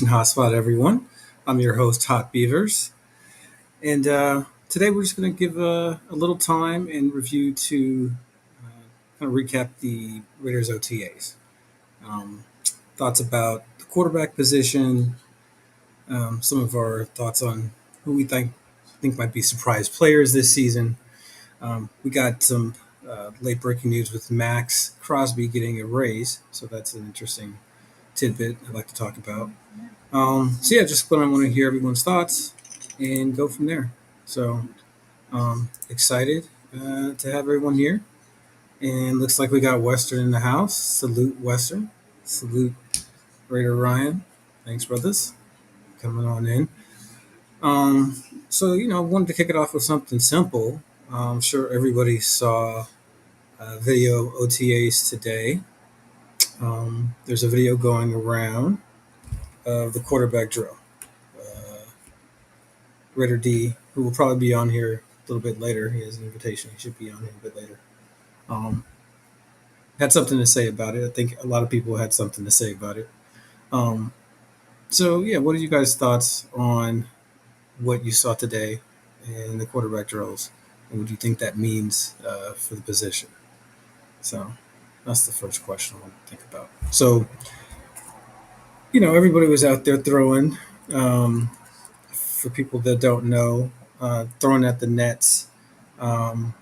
Hotspot, everyone. I'm your host, Hot Beavers, and today we're just going to give a little time and review to kind of recap the Raiders OTAs. Um, Thoughts about the quarterback position, some of our thoughts on who we think might be surprise players this season. We got some late breaking news with Max Crosby getting a raise, so that's an interesting tidbit I'd like to talk about. So yeah, just what I want to hear everyone's thoughts and go from there. So excited to have everyone here, and looks like we got Western in the house. Salute Western, salute Raider Ryan. Thanks, brothers, coming on in. So wanted to kick it off with something simple. I'm sure everybody saw video OTAs today. There's a video going around of the quarterback drill. Uh, Ritter D, who will probably be on here a little bit later. He has an invitation. He should be on here a bit later. Um, had something to say about it. I think a lot of people had something to say about it. Um, so yeah, what are you guys' thoughts on what you saw today in the quarterback drills, and what do you think that means for the position? So that's the first question I want to think about. So everybody was out there throwing. For people that don't know, throwing at the nets. Um,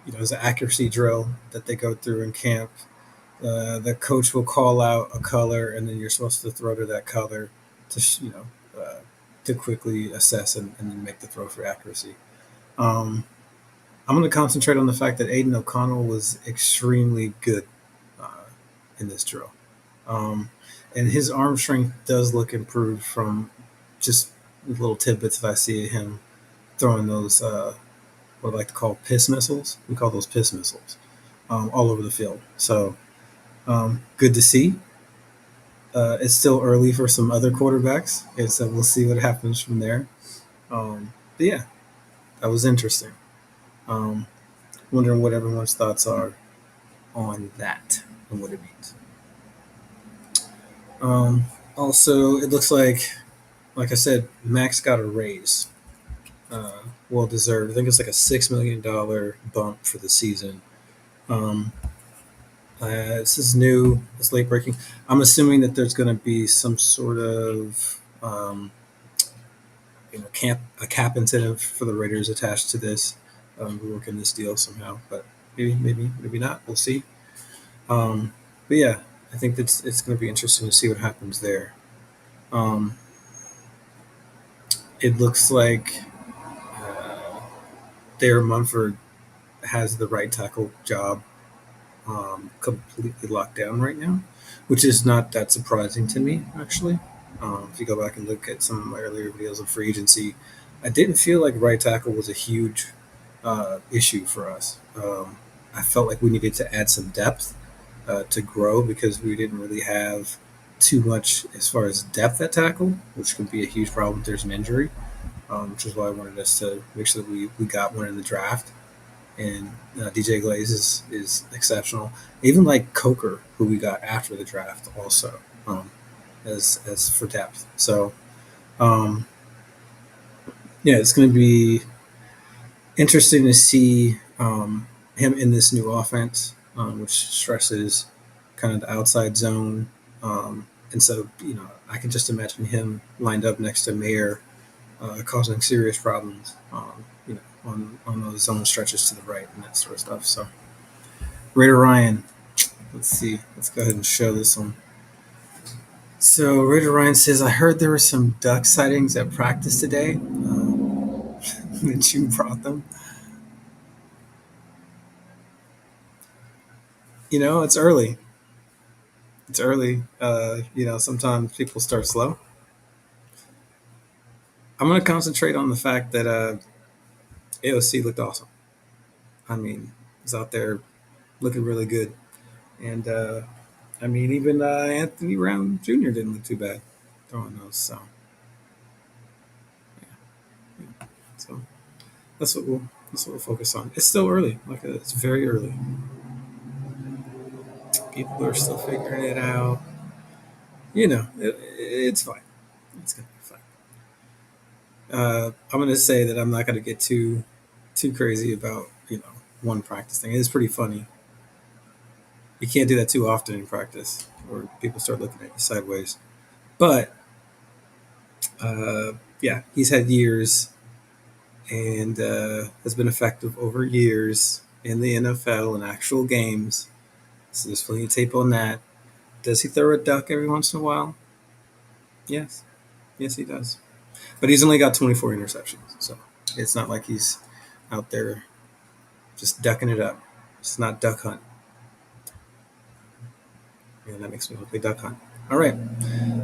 it's an accuracy drill that they go through in camp. The coach will call out a color, and then you're supposed to throw to that color uh, to quickly assess and then make the throw for accuracy. Um, I'm going to concentrate on the fact that Aiden O'Connell was extremely good uh, in this drill, um, and his arm strength does look improved from just little tidbits that I see of him throwing those what I like to call piss missiles. We call those piss missiles all over the field. So good to see. It's still early for some other quarterbacks, and so we'll see what happens from there. But yeah, that was interesting. Um, Wondering what everyone's thoughts are on that and what it means. Um, Also, it looks like I said, Max got a raise, well deserved. I think it's like a $6 million bump for the season. Um, this is new. It's late breaking. I'm assuming that there's going to be some sort of a cap incentive for the Raiders attached to this. We work in this deal somehow, but maybe not. We'll see. But yeah, I think it's going to be interesting to see what happens there. Um, it looks like uh, Dare Munford has the right tackle job completely locked down right now, which is not that surprising to me, actually. If you go back and look at some of my earlier videos of free agency, I didn't feel like right tackle was a huge issue for us. I felt like we needed to add some depth to grow because we didn't really have too much as far as depth at tackle, which could be a huge problem if there's an injury, which is why I wanted us to make sure that we got one in the draft. And DJ Glaze is exceptional. Even like Coker, who we got after the draft, also as for depth. So um, yeah, it's going to be interesting to see him in this new offense, which stresses kind of the outside zone. And so I can just imagine him lined up next to Mayer, causing serious problems. On those zone stretches to the right and that sort of stuff. So Raider Ryan, let's see. Let's go ahead and show this one. So Raider Ryan says, I heard there were some duck sightings at practice today. That you brought them. It's early. It's early. Sometimes people start slow. I'm going to concentrate on the fact that AOC looked awesome. I mean, he's out there looking really good. And even Anthony Brown Jr. didn't look too bad throwing those. So that's what we'll focus on. It's still early. It's very early. People are still figuring it out. it's fine. It's gonna be fine. I'm gonna say that I'm not gonna get too crazy about one practice thing. It's pretty funny. You can't do that too often in practice, or people start looking at you sideways. But yeah, he's had years and has been effective over years in the NFL and actual games. So there's plenty of tape on that. Does he throw a duck every once in a while? Yes. Yes, he does. But he's only got 24 interceptions. So it's not like he's out there just ducking it up. It's not duck hunt. Yeah, that makes me want to play duck hunt. All right.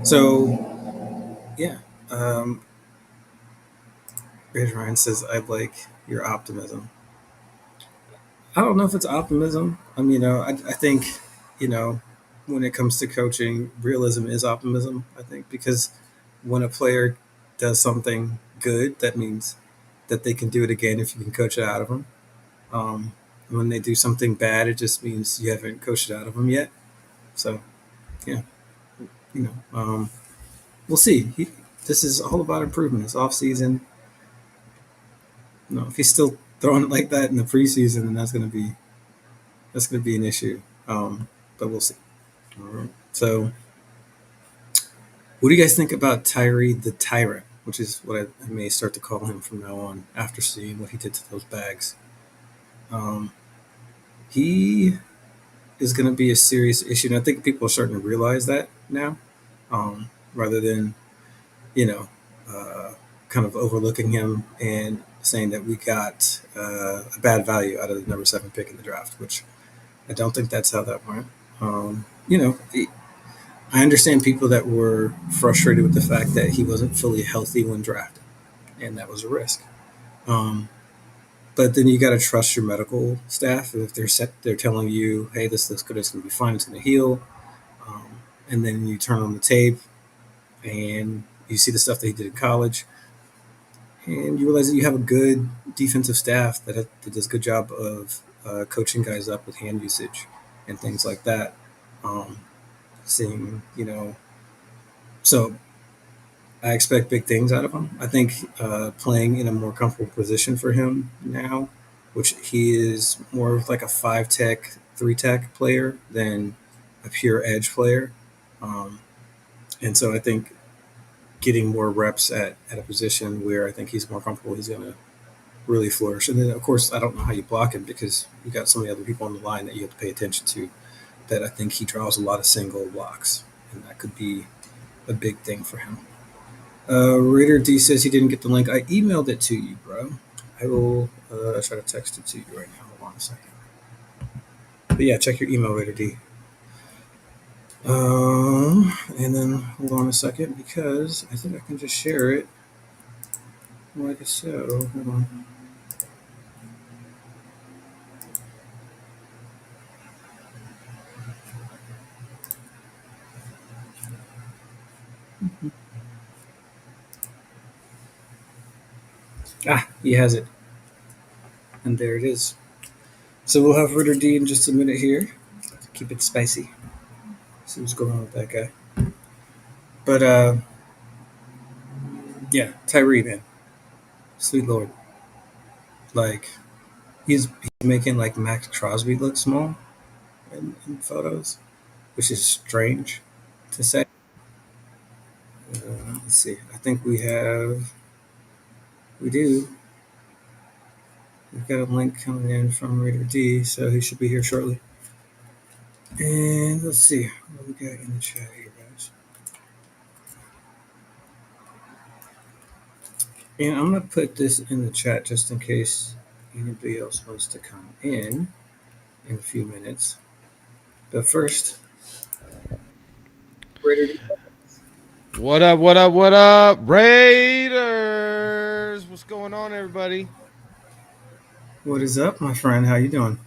So, yeah. Um, Rage Ryan says, I like your optimism. I don't know if it's optimism. I think, you know, when it comes to coaching, realism is optimism, I think, because when a player does something good, that means that they can do it again if you can coach it out of them. Um, when they do something bad, it just means you haven't coached it out of them yet. So, yeah, you know, um, we'll see. This is all about improvement. It's off season. If he's still throwing it like that in the preseason, then that's gonna be an issue. But we'll see. All right. So, what do you guys think about Tyree the Tyrant, which is what I may start to call him from now on after seeing what he did to those bags? Um, he is going to be a serious issue, and I think people are starting to realize that now, rather than you know, uh, kind of overlooking him and saying that we got a bad value out of the number 7 pick in the draft, which I don't think that's how that went. Um, you know, I understand people that were frustrated with the fact that he wasn't fully healthy when drafted, and that was a risk. Um, but then you got to trust your medical staff. If they're telling you, "Hey, this looks good. It's going to be fine. It's going to heal," and then you turn on the tape and you see the stuff that he did in college, and you realize that you have a good defensive staff that does a good job of coaching guys up with hand usage and things like that. Um, seeing, so I expect big things out of him. I think playing in a more comfortable position for him now, which he is more of like a 5 tech, 3 tech player than a pure edge player. Um, and so I think getting more reps at a position where I think he's more comfortable, he's going to really flourish. And then, of course, I don't know how you block him because you got so many other people on the line that you have to pay attention to. That I think he draws a lot of single blocks, and that could be a big thing for him. Raider D says he didn't get the link. I emailed it to you, bro. I will try to text it to you right now. Hold on a second. But yeah, check your email, Raider D. And then hold on a second because I think I can just share it like so. Hold on. Ah, he has it. And there it is. So we'll have Raider D in just a minute here. Keep it spicy. See what's going on with that guy. But yeah, Tyree, man. Sweet Lord. Like, he's making like Max Crosby look small in photos, which is strange to say. Let's see. I think we do. We've got a link coming in from Raider D, so he should be here shortly. And let's see what we got in the chat here, guys. And I'm gonna put this in the chat just in case anybody else wants to come in a few minutes. But first, Raider D. What up, what up, what up, Raiders? What's going on, everybody? What is up, my friend? How you doing?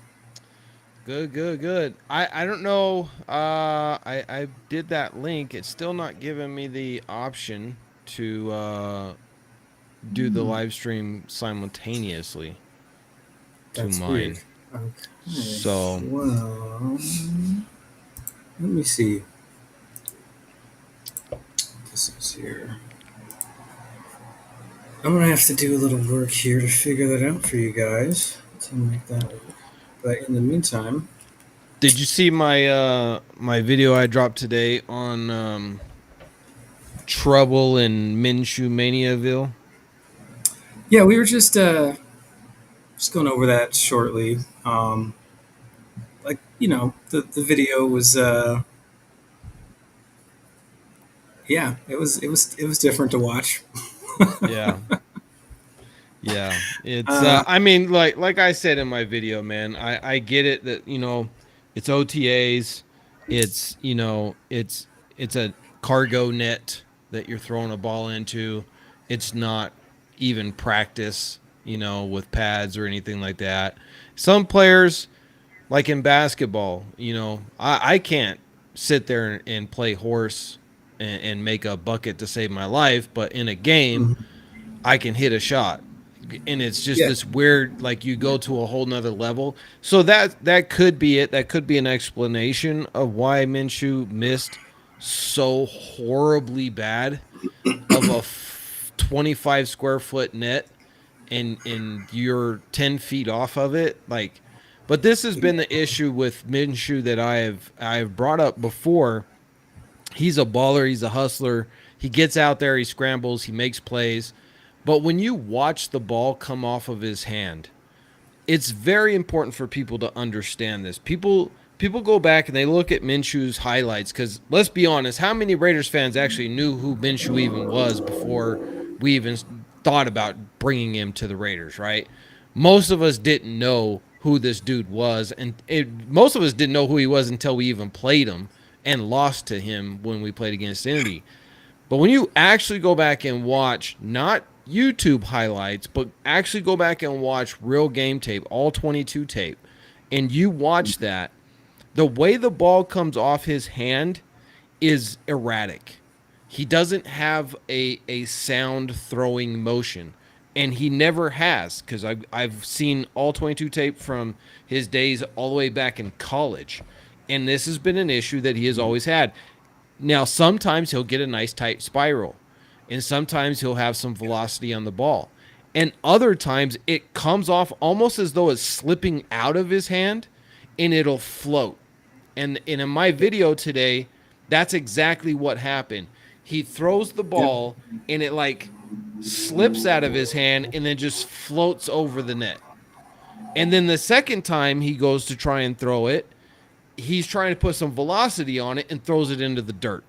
Good, good, good. I don't know. I did that link. It's still not giving me the option to do the Hmm, live stream simultaneously to that's weird. mine. Okay. So Well, let me see. this is here. I'm gonna have to do a little work here to figure that out for you guys to make that work. But in the meantime, Did you see my video I dropped today on trouble in Minshew Maniaville? yeah, we were just going over that shortly. Like the video was yeah, it was different to watch. Yeah. Yeah, it's Uh, I mean, like I said in my video, man, I get it that, it's OTAs, it's, it's a cargo net that you're throwing a ball into. It's not even practice, with pads or anything like that. Some players, like in basketball, I can't sit there and play horse and make a bucket to save my life, but in a game mhm. I can hit a shot. And it's just Yeah. this weird, like, you go to a whole nother level. So that could be it. That could be an explanation of why Minshew missed so horribly bad of a 25 square foot net, and you're 10 feet off of it. Like, but this has been the issue with Minshew that I've brought up before. He's a baller. He's a hustler. He gets out there. He scrambles. He makes plays. But when you watch the ball come off of his hand, it's very important for people to understand this. People go back and they look at Minshew's highlights because, let's be honest, how many Raiders fans actually knew who Minshew even was before we even thought about bringing him to the Raiders, right? Most of us didn't know who this dude was, and most of us didn't know who he was until we even played him and lost to him when we played against Indy. But when you actually go back and watch, not YouTube highlights, but actually go back and watch real game tape, all 22 tape, and you watch that, the way the ball comes off his hand is erratic. He doesn't have a sound throwing motion, and he never has, because I've seen all 22 tape from his days all the way back in college. And this has been an issue that he has always had. Now, sometimes he'll get a nice tight spiral, and sometimes he'll have some velocity on the ball. And other times it comes off almost as though it's slipping out of his hand, and it'll float. And in my video today, that's exactly what happened. He throws the Yep. ball, and it like slips out of his hand and then just floats over the net. And then the second time he goes to try and throw it, he's trying to put some velocity on it and throws it into the dirt.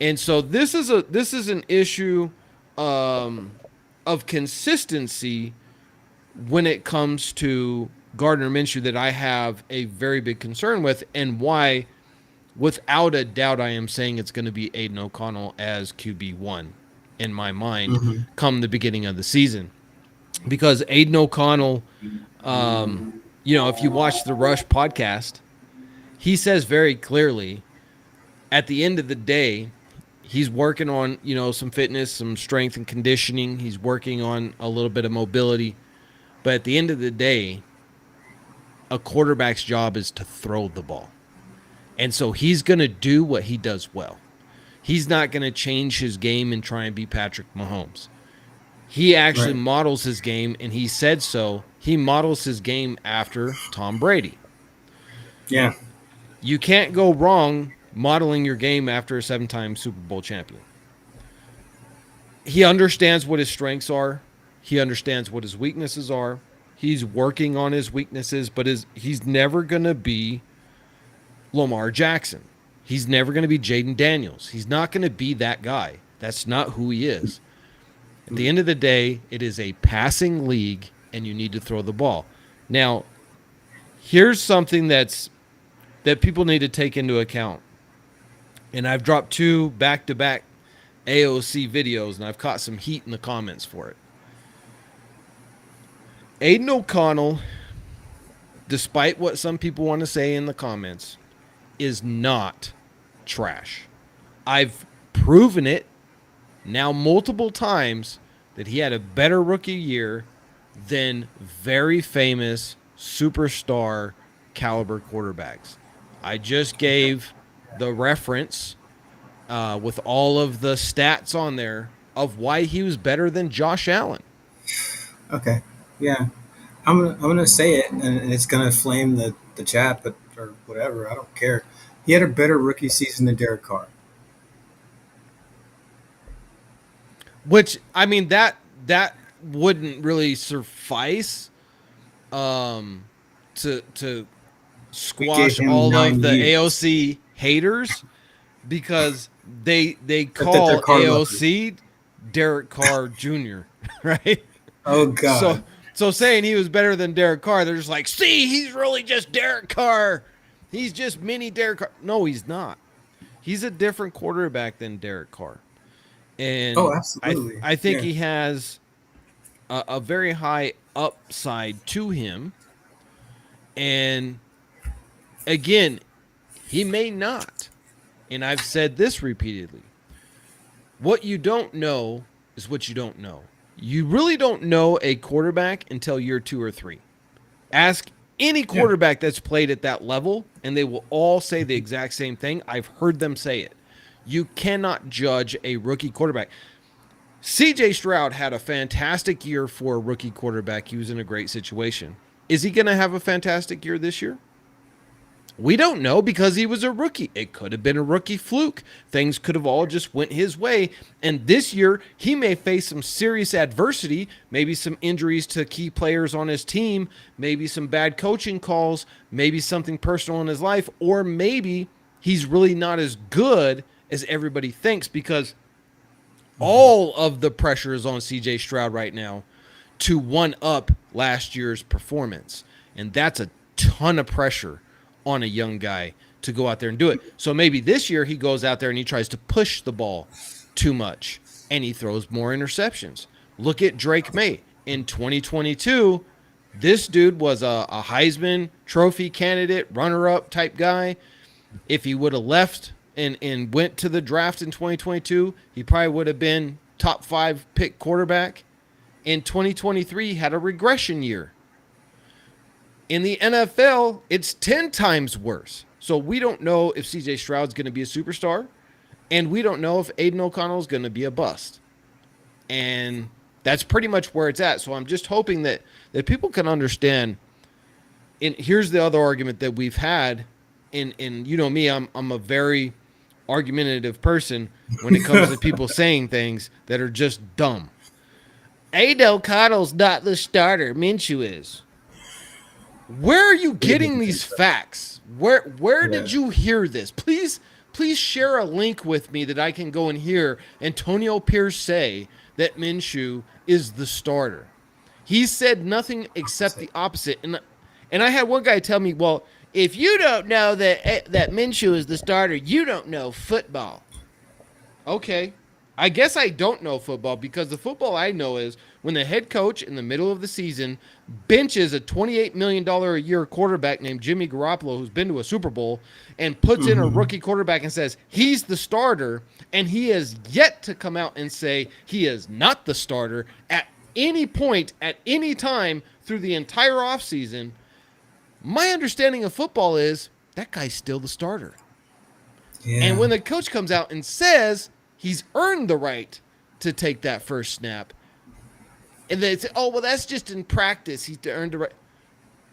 And so this is an issue of consistency when it comes to Gardner Minshew that I have a very big concern with, and why, without a doubt, I am saying it's going to be Aiden O'Connell as QB1 in my mind Hmm. come the beginning of the season. Because Aiden O'Connell, if you watch the Rush podcast, he says very clearly, at the end of the day, he's working on, some fitness, some strength and conditioning. He's working on a little bit of mobility. But at the end of the day, a quarterback's job is to throw the ball. And so he's going to do what he does well. He's not going to change his game and try and be Patrick Mahomes. He actually Right. models his game, and he said so. He models his game after Tom Brady. Yeah. You can't go wrong modeling your game after a 7-time Super Bowl champion. He understands what his strengths are. He understands what his weaknesses are. He's working on his weaknesses, but he's never going to be Lamar Jackson. He's never going to be Jaden Daniels. He's not going to be that guy. That's not who he is. At the end of the day, it is a passing league, and you need to throw the ball. Now, here's something that people need to take into account. And I've dropped 2 back-to-back AOC videos, and I've caught some heat in the comments for it. Aiden O'Connell, despite what some people want to say in the comments, is not trash. I've proven it now multiple times that he had a better rookie year than very famous superstar caliber quarterbacks. I just gave the reference with all of the stats on there of why he was better than Josh Allen. Okay. Yeah. I'm gonna say it, and it's gonna flame the chat, but or whatever. I don't care. He had a better rookie season than Derek Carr. Which I mean that wouldn't really suffice um to We gave squash him all of nine the years. AOC haters because they That they're call Carr lovers. AOC Derek Carr Jr., right? Oh So God. so saying he was better than Derek Carr, they're just like, see, he's really just Derek Carr. He's just mini Derek Carr. No, he's not. He's a different quarterback than Derek Carr. Oh, And absolutely. I think Yeah. he has a very high upside to him. And again, he may not. And I've said this repeatedly. What you don't know is what you don't know. You really don't know a quarterback until year 2 or 3. Ask any Yeah. quarterback that's played at that level, and they will all say the exact same thing. I've heard them say it. You cannot judge a rookie quarterback. CJ Stroud had a fantastic year for a rookie quarterback. He was in a great situation. Is he going to have a fantastic year this year? We don't know because he was a rookie. It could have been a rookie fluke. Things could have all just went his way. And this year, he may face some serious adversity, maybe some injuries to key players on his team, maybe some bad coaching calls, maybe something personal in his life, or maybe he's really not as good as everybody thinks because all of the pressure is on CJ Stroud right now to one up last year's performance. And that's a ton of pressure on a young guy to go out there and do it. So maybe this year he goes out there and he tries to push the ball too much and he throws more interceptions. Look at Drake May. In 2022, this dude was a Heisman Trophy candidate, runner up type guy. If he would have left and went to the draft in 2022, he probably would have been top 5 pick quarterback. In 2023, he had a regression year. In the NFL, it's 10 times worse. So we don't know if CJ Stroud's going to be a superstar, and we don't know if Aiden O'Connell is going to be a bust. And that's pretty much where it's at. So I'm just hoping that people can understand. And here's the other argument that we've had. And you know me, I'm a very argumentative person when it comes to people saying things that are just dumb. Aiden O'Connell's not the starter. Minshew is. Where are you getting these facts? Where Yeah. did you hear this? Please share a link with me that I can go and hear Antonio Pierce say that Minshew is the starter. He said nothing except the opposite. And I had one guy tell me, "Well, if you don't know that Minshew is the starter, you don't know football." Okay. I guess I don't know football because the football I know is when the head coach in the middle of the season benches a $28 million a year quarterback named Jimmy Garoppolo who's been to a Super Bowl and puts in a Hmm. rookie quarterback and says he's the starter, and he has yet to come out and say he is not the starter at any point, at any time through the entire offseason. My understanding of football is that guy's still the starter. And Yeah. when the coach comes out and says he's earned the right to take that first snap, and they say, "Oh, well, that's just in practice. He's earned the right."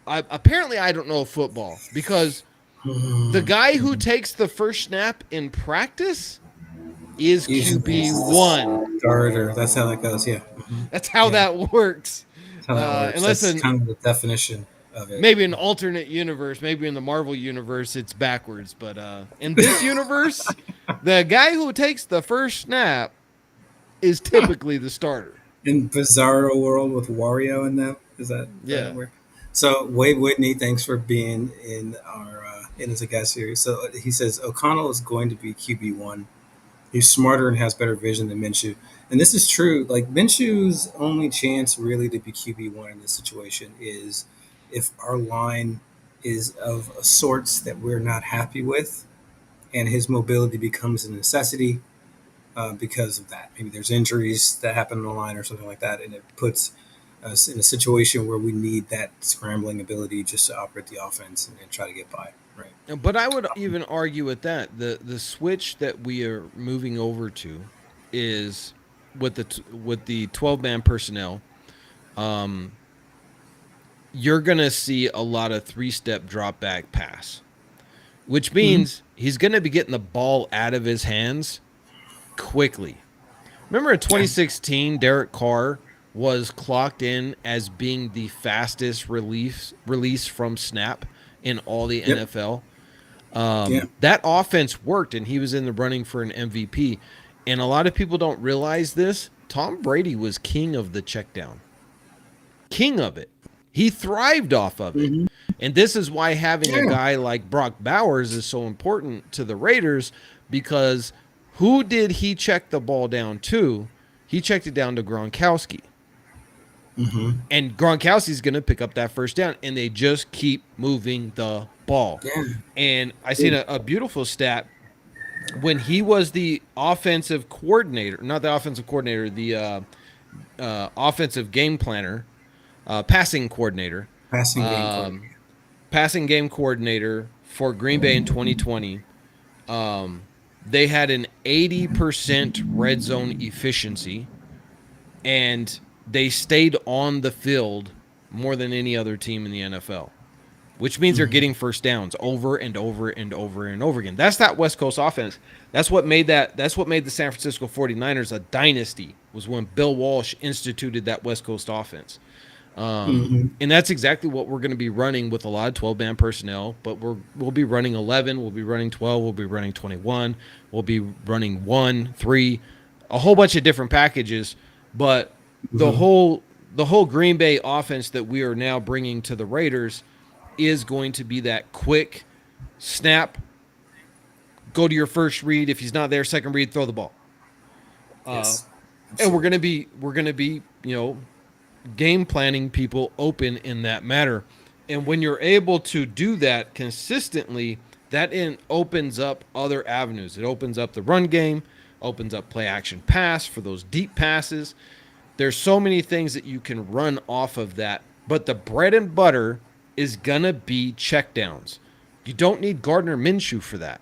Apparently, I don't know football because the guy who takes the first snap in practice is Usually QB it's one. the starter. That's how that goes. Yeah. Hmm. That's how Yeah. that works. That's how that works. Unless That's kind of the definition of it. maybe an alternate universe, maybe in the Marvel universe, it's backwards. But in this universe, the guy who takes the first snap is typically the starter. In Bizarro World with Wario in that, is that Yeah. work? So Wade Whitney, thanks for being in our in as a guest series. So he says O'Connell is going to be QB1. He's smarter and has better vision than Minshew, and this is true. Like Minshew's only chance really to be QB1 in this situation is if our line is of sorts that we're not happy with, and his mobility becomes a necessity because of that. Maybe there's injuries that happen on the line or something like that, and it puts us in a situation where we need that scrambling ability just to operate the offense and try to get by. Right. But I would even argue with that the switch that we are moving over to is with the 12-man personnel. Um, you're gonna see a lot of three-step drop back pass, which Hmm. means he's gonna be getting the ball out of his hands quickly. Remember in Yeah. 2016, Derek Carr was clocked in as being the fastest release from snap in all the Yep. NFL. Yeah. That offense worked, and he was in the running for an MVP. And a lot of people don't realize this. Tom Brady was king of the check down, king of it. He thrived off of it. Hmm. And this is why having a Yeah. guy like Brock Bowers is so important to the Raiders, because who did he check the ball down to? He checked it down to Gronkowski. Hmm. And Gronkowski's going to pick up that first down, and they just keep moving the ball. Yeah. And I seen Dude. a beautiful stat when he was the offensive coordinator, not the offensive coordinator, the offensive game planner, passing coordinator, Passing game um, coordinator. passing game coordinator for Green Bay in 2020. They had an 80% red zone efficiency, and they stayed on the field more than any other team in the NFL, which means they're Hmm. getting first downs over and over and over and over again. That's that West Coast offense. That's what made the San Francisco 49ers a dynasty, was when Bill Walsh instituted that West Coast offense. Hmm. And that's exactly what we're going to be running with a lot of 12-man personnel, but we'll be running 11, we'll be running 12, we'll be running 21, we'll be running 1, 3, a whole bunch of different packages, but the Hmm. whole the whole Green Bay offense that we are now bringing to the Raiders is going to be that quick snap, go to your first read. If he's not there, second read, throw the ball. Uh, Yes. and we're Absolutely. gonna be game planning people open in that matter. And when you're able to do that consistently, opens up other avenues. It opens up the run game, opens up play action pass for those deep passes. There's so many things that you can run off of that. But the bread and butter is gonna be checkdowns. You don't need Gardner Minshew for that,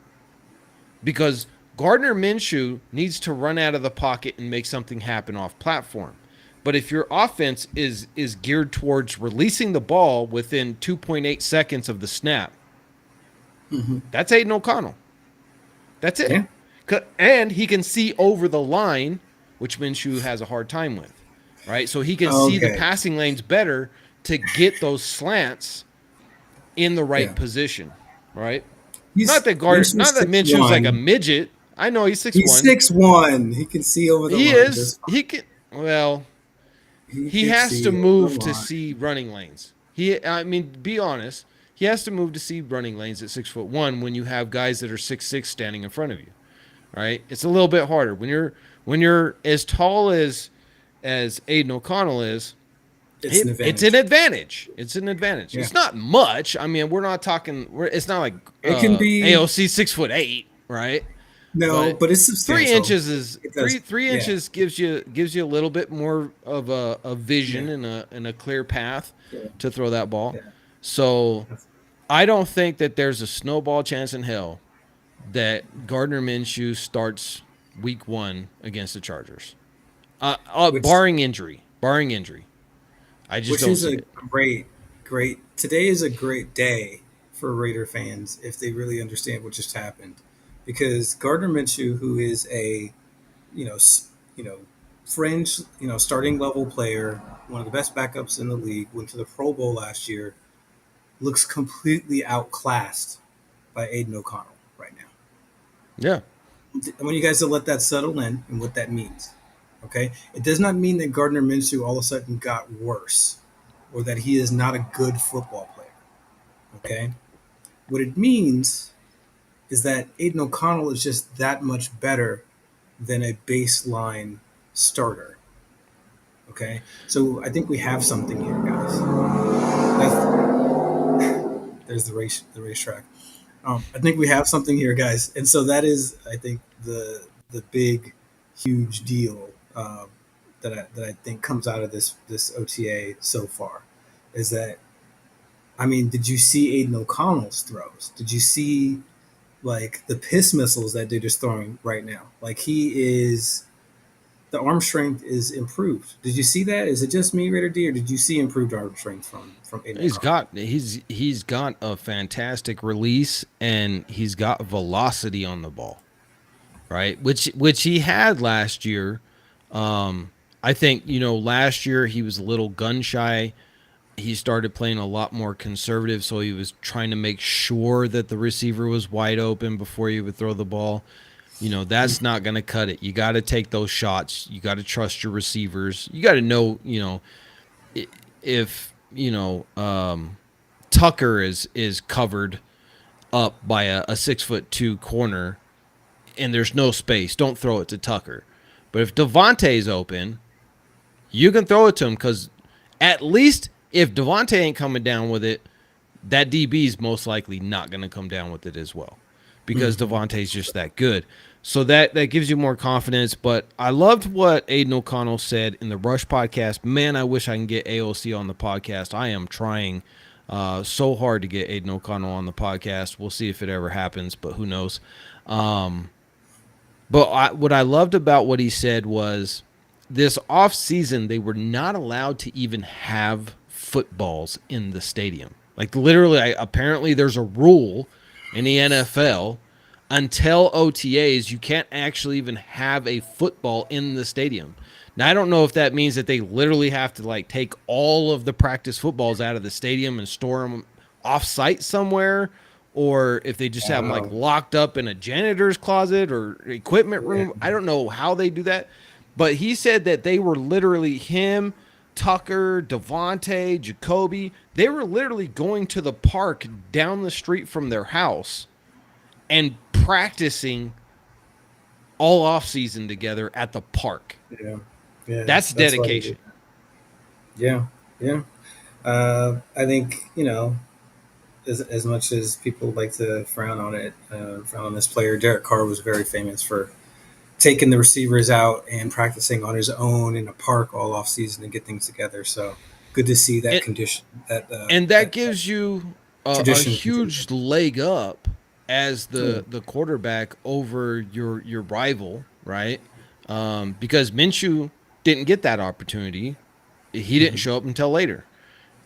because Gardner Minshew needs to run out of the pocket and make something happen off platform. But if your offense is geared towards releasing the ball within 2.8 seconds of the snap, Hmm. that's Aiden O'Connell. That's it. Yeah. And he can see over the line, which Minshew has a hard time with, right? So he can see the Okay. passing lanes better to get those slants in the Yeah. right position, right? He's Minshew's Not that six Minshew's like a one. midget. I know he's six He's one. 6'1". He can see over the He line is. just He can. Well, fine. He he can has to see over the move to line. see running lanes. I mean, be honest. He has to move to see running lanes at 6'1" when you have guys that are 6'6" standing in front of you. Right? It's a little bit harder when you're as tall as Aiden O'Connell is. It's an It's an advantage. advantage. It's an advantage. Yeah. It's not much. I mean, we're not talking. It's not like It can be AOC 6'8", right? no, But but it's three substantial. inches is It three does. three Yeah. inches gives you a little bit more of a vision Yeah. and a clear path Yeah. to throw that ball. Yeah. So I don't think that there's a snowball chance in hell that Gardner Minshew starts week 1 against the Chargers. Which Barring injury. Barring injury. I just which don't is see a it. great. Today is a great day for Raider fans if they really understand what just happened, because Gardner Minshew, who is a you know you know fringe starting level player, one of the best backups in the league, went to the Pro Bowl last year, looks completely outclassed by Aiden O'Connell right now. Yeah. I want you guys to let that settle in and what that means. Okay, it does not mean that Gardner Minshew all of a sudden got worse or that he is not a good football player. Okay, what it means is that Aiden O'Connell is just that much better than a baseline starter. Okay, so I think we have something here, guys. There's the racetrack. I think we have something here, guys, and so that is, I think, the big, huge deal that I think comes out of this OTA so far, is that I mean, did you see Aiden O'Connell's throws? Did you see like the piss missiles that dude is throwing right now? Like he is, the arm strength is improved. Did you see that? Is it just me, Raider D, or did you see improved arm strength from Aiden O'Connell? He's got a fantastic release, and he's got velocity on the ball, right? Which he had last year. I think last year he was a little gun shy. He started playing a lot more conservative, so he was trying to make sure that the receiver was wide open before he would throw the ball. That's not going to cut it. You got to take those shots. You got to trust your receivers. You got to know, if Tucker is covered up by a 6'2" corner and there's no space, don't throw it to Tucker. But if Devontae's open, you can throw it to him, because at least if Devontae ain't coming down with it, that DB is most likely not going to come down with it as well, because Mm-hmm. Devontae's just that good. So that gives you more confidence. But I loved what Aiden O'Connell said in the Rush podcast. Man, I wish I can get AOC on the podcast. I am trying so hard to get Aiden O'Connell on the podcast. We'll see if it ever happens, but who knows. What I loved about what he said was, this off season they were not allowed to even have footballs in the stadium. Like literally, apparently there's a rule in the NFL, until OTAs you can't actually even have a football in the stadium. Now I don't know if that means that they literally have to like take all of the practice footballs out of the stadium and store them off site somewhere, or if they just have them like Wow. locked up in a janitor's closet or equipment Yeah. room. I don't know how they do that, but he said that they were literally, him, Tucker, Devontae, Jacoby, they were literally going to the park down the street from their house and practicing all off season together at the park. Yeah. Yeah. That's That's why they do. dedication. Yeah. Yeah. I think, as much as people like to frown on it, frown on this player, Derek Carr was very famous for taking the receivers out and practicing on his own in a park all off season to get things together. So good to see that And condition, and that that gives you a tradition continue. huge leg up as Yeah. the quarterback over your rival, right? Because Minshew didn't get that opportunity. He didn't Mm-hmm. show up until later,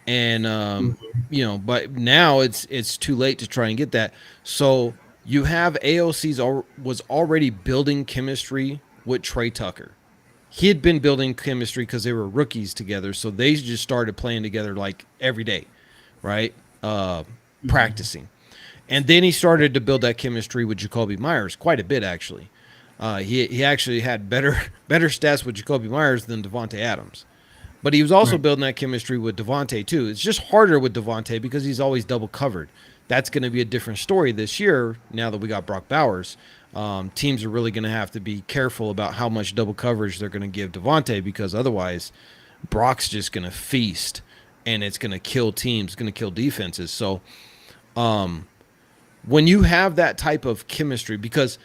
and Mm-hmm. but now it's too late to try and get that. So you have was already building chemistry with Trey Tucker. He had been building chemistry because they were rookies together, so they just started playing together like every day, right? Mm-hmm. Practicing. And then he started to build that chemistry with Jacoby Myers quite a bit, actually. He actually had better stats with Jacoby Myers than Devontae Adams. But he was also Right. building that chemistry with Devontae too. It's just harder with Devontae because he's always double covered. That's going to be a different story this year now that we got Brock Bowers. Teams are really going to have to be careful about how much double coverage they're going to give Devontae, because otherwise Brock's just going to feast, and it's going to kill teams, going to kill defenses. So when you have that type of chemistry, because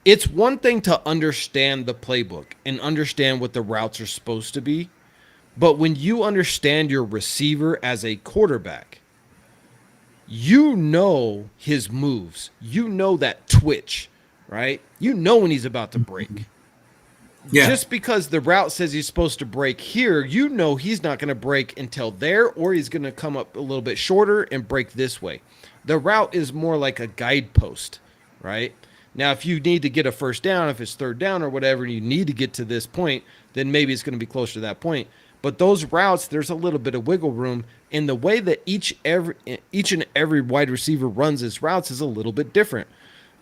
it's one thing to understand the playbook and understand what the routes are supposed to be, but when you understand your receiver as a quarterback, you know his moves. You know that twitch, right? You know when he's about to Mm-hmm. break. Yeah. Just because the route says he's supposed to break here, you know he's not going to break until there, or he's going to come up a little bit shorter and break this way. The route is more like a guidepost, right? Now, if you need to get a first down, if it's third down or whatever, and you need to get to this point, then maybe it's going to be closer to that point. But those routes, there's a little bit of wiggle room, and the way that each and every wide receiver runs his routes is a little bit different.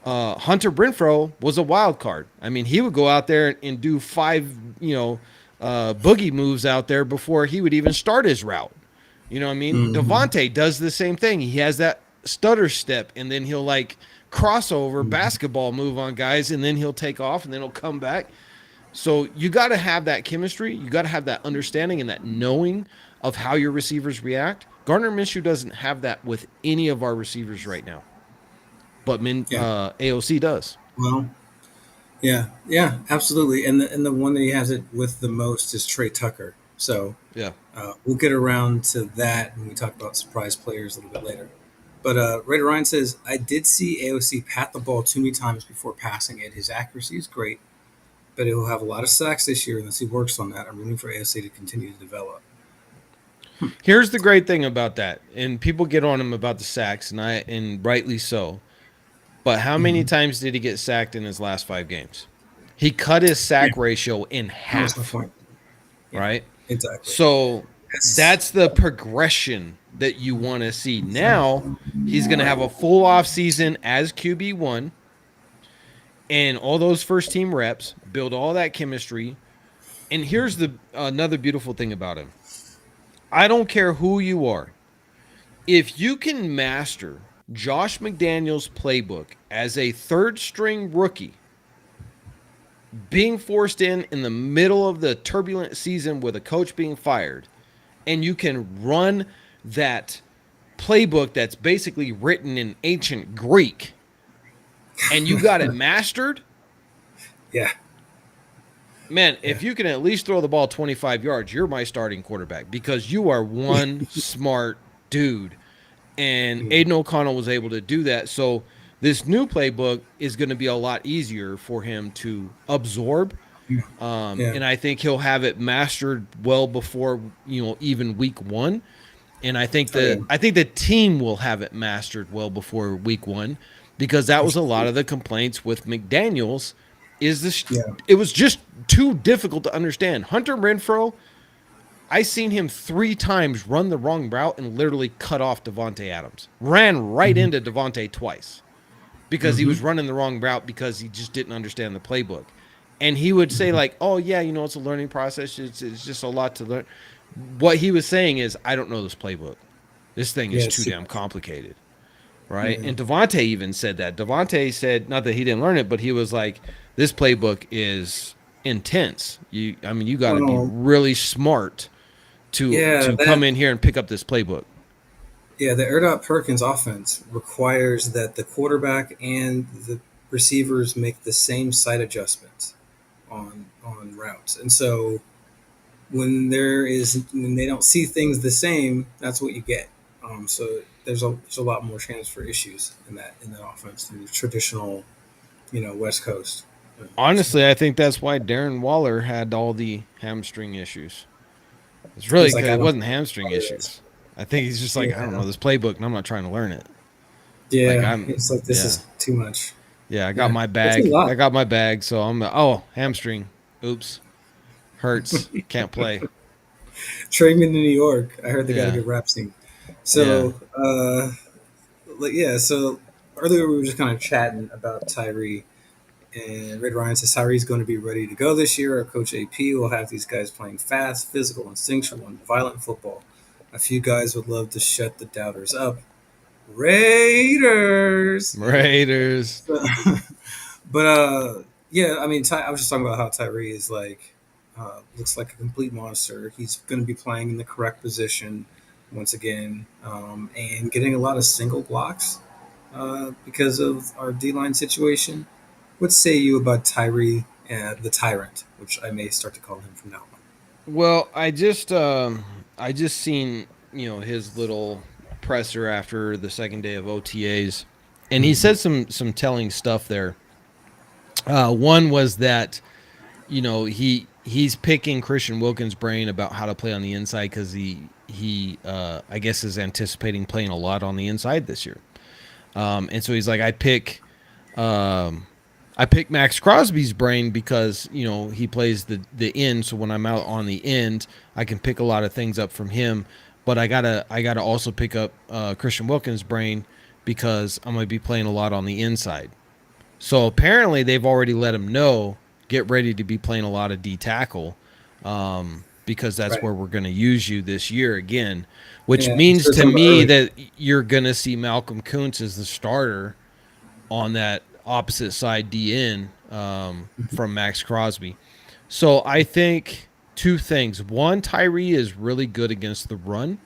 Hunter Renfro was a wild card. I mean, he would go out there and do five, boogie moves out there before he would even start his route. You know what I mean? Mm-hmm. Devontae does the same thing. He has that stutter step, and then he'll like crossover Mm-hmm. basketball move on guys, and then he'll take off, and then he'll come back. So you got to have that chemistry. You got to have that understanding and that knowing of how your receivers react. Gardner Minshew doesn't have that with any of our receivers right now, but Yeah. AOC does. Well, yeah, yeah, absolutely. And the one that he has it with the most is Trey Tucker. So Yeah. we'll get around to that when we talk about surprise players a little bit later. But Raider Ryan says, I did see AOC pat the ball too many times before passing it. His accuracy is great, but he'll have a lot of sacks this year unless he works on that. I'm rooting for AOC to continue to develop. Here's the great thing about that, and people get on him about the sacks, and rightly so. But how many Mm-hmm. times did he get sacked in his last 5 games? He cut his Yeah, sack ratio in that was my half, point. Yeah, right? exactly. So That's that's the progression that you want to see. Now he's going to have a full off season as QB1 and all those first team reps, build all that chemistry. And here's the another beautiful thing about him. I don't care who you are. If you can master Josh McDaniels' playbook as a third string rookie, being forced in the middle of the turbulent season with a coach being fired, and you can run that playbook that's basically written in ancient Greek, and you got it mastered, yeah, man, yeah, if you can at least throw the ball 25 yards, you're my starting quarterback because you are one smart dude. And mm, Aiden O'Connell was able to do that. So this new playbook is going to be a lot easier for him to absorb. yeah, yeah. And I think he'll have it mastered well before, even week 1. And Oh yeah, I think the team will have it mastered well before week 1 because that was a lot of the complaints with McDaniels is this yeah, it was just too difficult to understand. Hunter Renfro, I seen him 3 times run the wrong route and literally cut off Devontae Adams. Ran right mm-hmm. into Devontae twice because he Mm-hmm. was running the wrong route because he just didn't understand the playbook. And he would say like, "Oh yeah, it's a learning process. It's just a lot to learn." What he was saying is, "I don't know this playbook. This thing Yeah, is it's too too damn much. complicated." Right? Yeah. And Devontae even said that. Devontae said not that he didn't learn it, but he was like, "This playbook is intense. You got to be Well, really smart to yeah, to come that in here and pick up this playbook." yeah, the Erdot Perkins offense requires that the quarterback and the receivers make the same site adjustments on routes, and so when they don't see things the same, that's what you get. So there's a lot more chance for issues in that offense than the traditional, West Coast. So Honestly, I think that's why Darren Waller had all the hamstring issues. It's really he's like, because I it don't wasn't hamstring know this. issues. I think he's just like, I don't Yeah, know this playbook, and I'm not trying to learn it. Like yeah. It's like this yeah, is too much. yeah. I got Yeah, my it's a bag. I lot. got my bag. So hamstring. Oops, hurts. Can't play. Trade to New York. I heard they got a Yeah, good rap scene. yeah. So, yeah. So earlier we were just kind of chatting about Tyree, and Red Ryan says Tyree's going to be ready to go this year. Our coach AP will have these guys playing fast, physical, instinctual, and violent football. A few guys would love to shut the doubters up. Raiders. Yeah. Raiders. So, but yeah. I mean, I was just talking about how Tyree is like looks like a complete monster. He's going to be playing in the correct position once again, and getting a lot of single blocks because of our D line situation. What say you about Tyree, the Tyrant, which I may start to call him from now on? Well, I just seen his little presser after the second day of OTAs, and he Mm-hmm. said some telling stuff there. One was that he's picking Christian Wilkins' brain about how to play on the inside because he I guess is anticipating playing a lot on the inside this year. And so he's like, um, I pick Max Crosby's brain because he plays the end. So when I'm out on the end, I can pick a lot of things up from him. But I gotta also pick up Christian Wilkins' brain because I'm gonna be playing a lot on the inside. So apparently they've already let him know get ready to be playing a lot of D tackle because that's Right. where we're going to use you this year again, which Yeah, he means said to something me earlier. that you're going to see Malcolm Kuntz as the starter on that opposite side DN from Max Crosby. So I think two things. One, Tyree is really good against the run.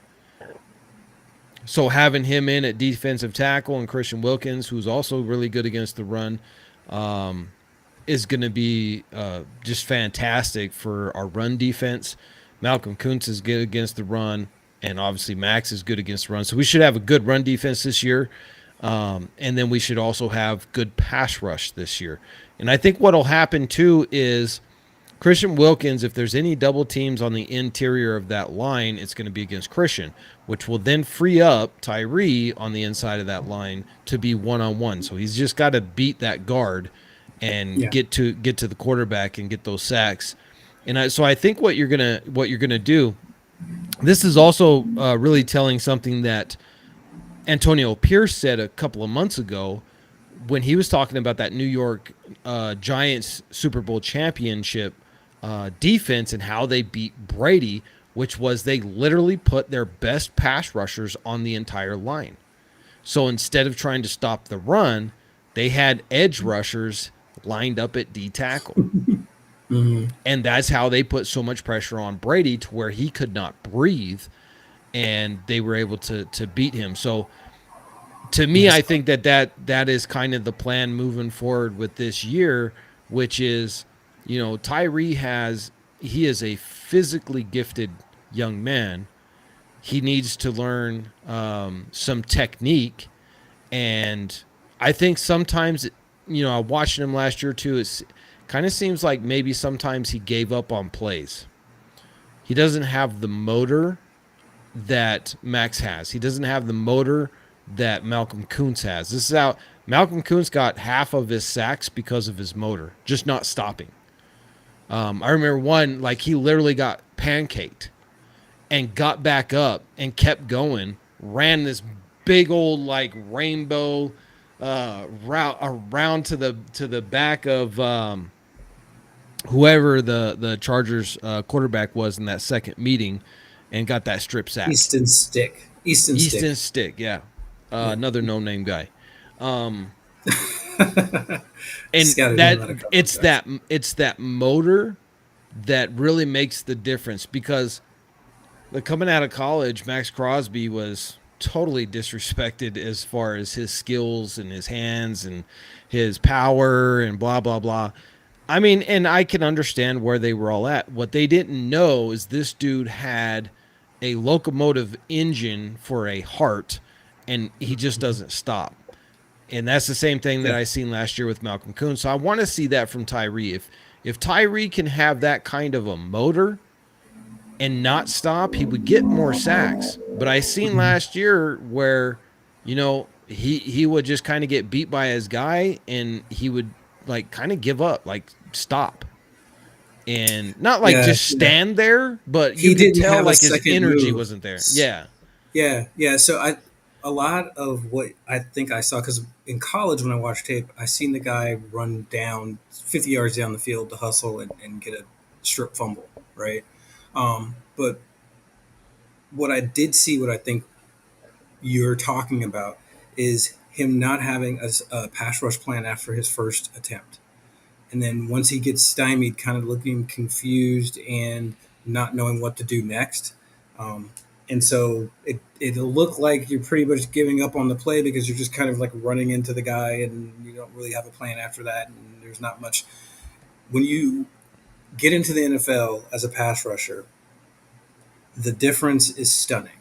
So having him in at defensive tackle and Christian Wilkins, who's also really good against the run, is going to be just fantastic for our run defense Malcolm Kuntz is good against the run, and obviously Max is good against the run. So we should have a good run defense this year. And then we should also have good pass rush this year. And I think what will happen too is Christian Wilkins, if there's any double teams on the interior of that line, it's going to be against Christian, which will then free up Tyree on the inside of that line to be one-on-one. So he's just got to beat that guard and Yeah. get to the quarterback and get those sacks. So I think what you're gonna do. This is also really telling something that Antonio Pierce said a couple of months ago when he was talking about that New York Giants Super Bowl championship defense and how they beat Brady, which was they literally put their best pass rushers on the entire line. So instead of trying to stop the run, they had edge rushers lined up at D tackle. Hmm. And that's how they put so much pressure on Brady to where he could not breathe, and they were able to beat him. So to me, I Yes. think that is kind of the plan moving forward with this year, which is, Tyree he is a physically gifted young man. He needs to learn some technique, and I think sometimes, I watched him last year too. It kind of seems like maybe sometimes he gave up on plays. He doesn't have the motor that Max has. He doesn't have the motor that Malcolm Kuntz has. This is how Malcolm Kuntz got half of his sacks because of his motor, just not stopping. I remember one, like he literally got pancaked and got back up and kept going, ran this big old like rainbow route around to the back of whoever the Chargers quarterback was in that second meeting, and got that strip sack. Easton Stick. Easton Easton Stick. Stick, yeah, Yeah. another no name guy. Um, Just and got to hear that about a couple of it's guys. that motor that really makes the difference because coming out of college, Max Crosby was totally disrespected as far as his skills and his hands and his power and blah blah blah. I mean, and I can understand where they were all at. What they didn't know is this dude had a locomotive engine for a heart, and he just Mhm. doesn't stop. And that's the same thing that Yeah. I seen last year with Malcolm Kuhn. So I want to see that from Tyree. If Tyree can have that kind of a motor and not stop, he would get more sacks. But I seen Mhm. last year where, he would just kind of get beat by his guy and he would like kind of give up, like stop. And not like Yeah. just Yeah. stand there, but you He could didn't tell have a like his second energy move. wasn't there. Yeah. Yeah, yeah. So a lot of what I think I saw, because in college when I watched tape, I seen the guy run down 50 yards down the field to hustle and get a strip fumble, right? But what I did see, what I think you're talking about, is him not having a pass rush plan after his first attempt. And then once he gets stymied, kind of looking confused and not knowing what to do next. Um, and so it'll look like you're pretty much giving up on the play because you're just kind of like running into the guy and you don't really have a plan after that. And there's not much. When you get into the NFL as a pass rusher, the difference is stunning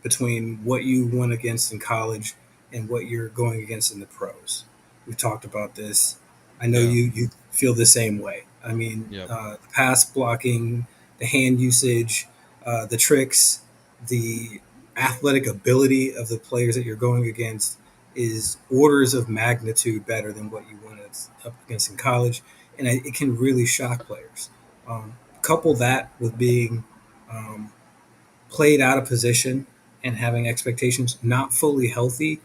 between what you went against in college and what you're going against in the pros. We've talked about this. I know Yeah. you feel the same way. I mean, Yep. the pass blocking, the hand usage, the tricks, the athletic ability of the players that you're going against is orders of magnitude better than what you went up against in college, and it can really shock players. Couple that with being um, played out of position and having expectations not fully healthy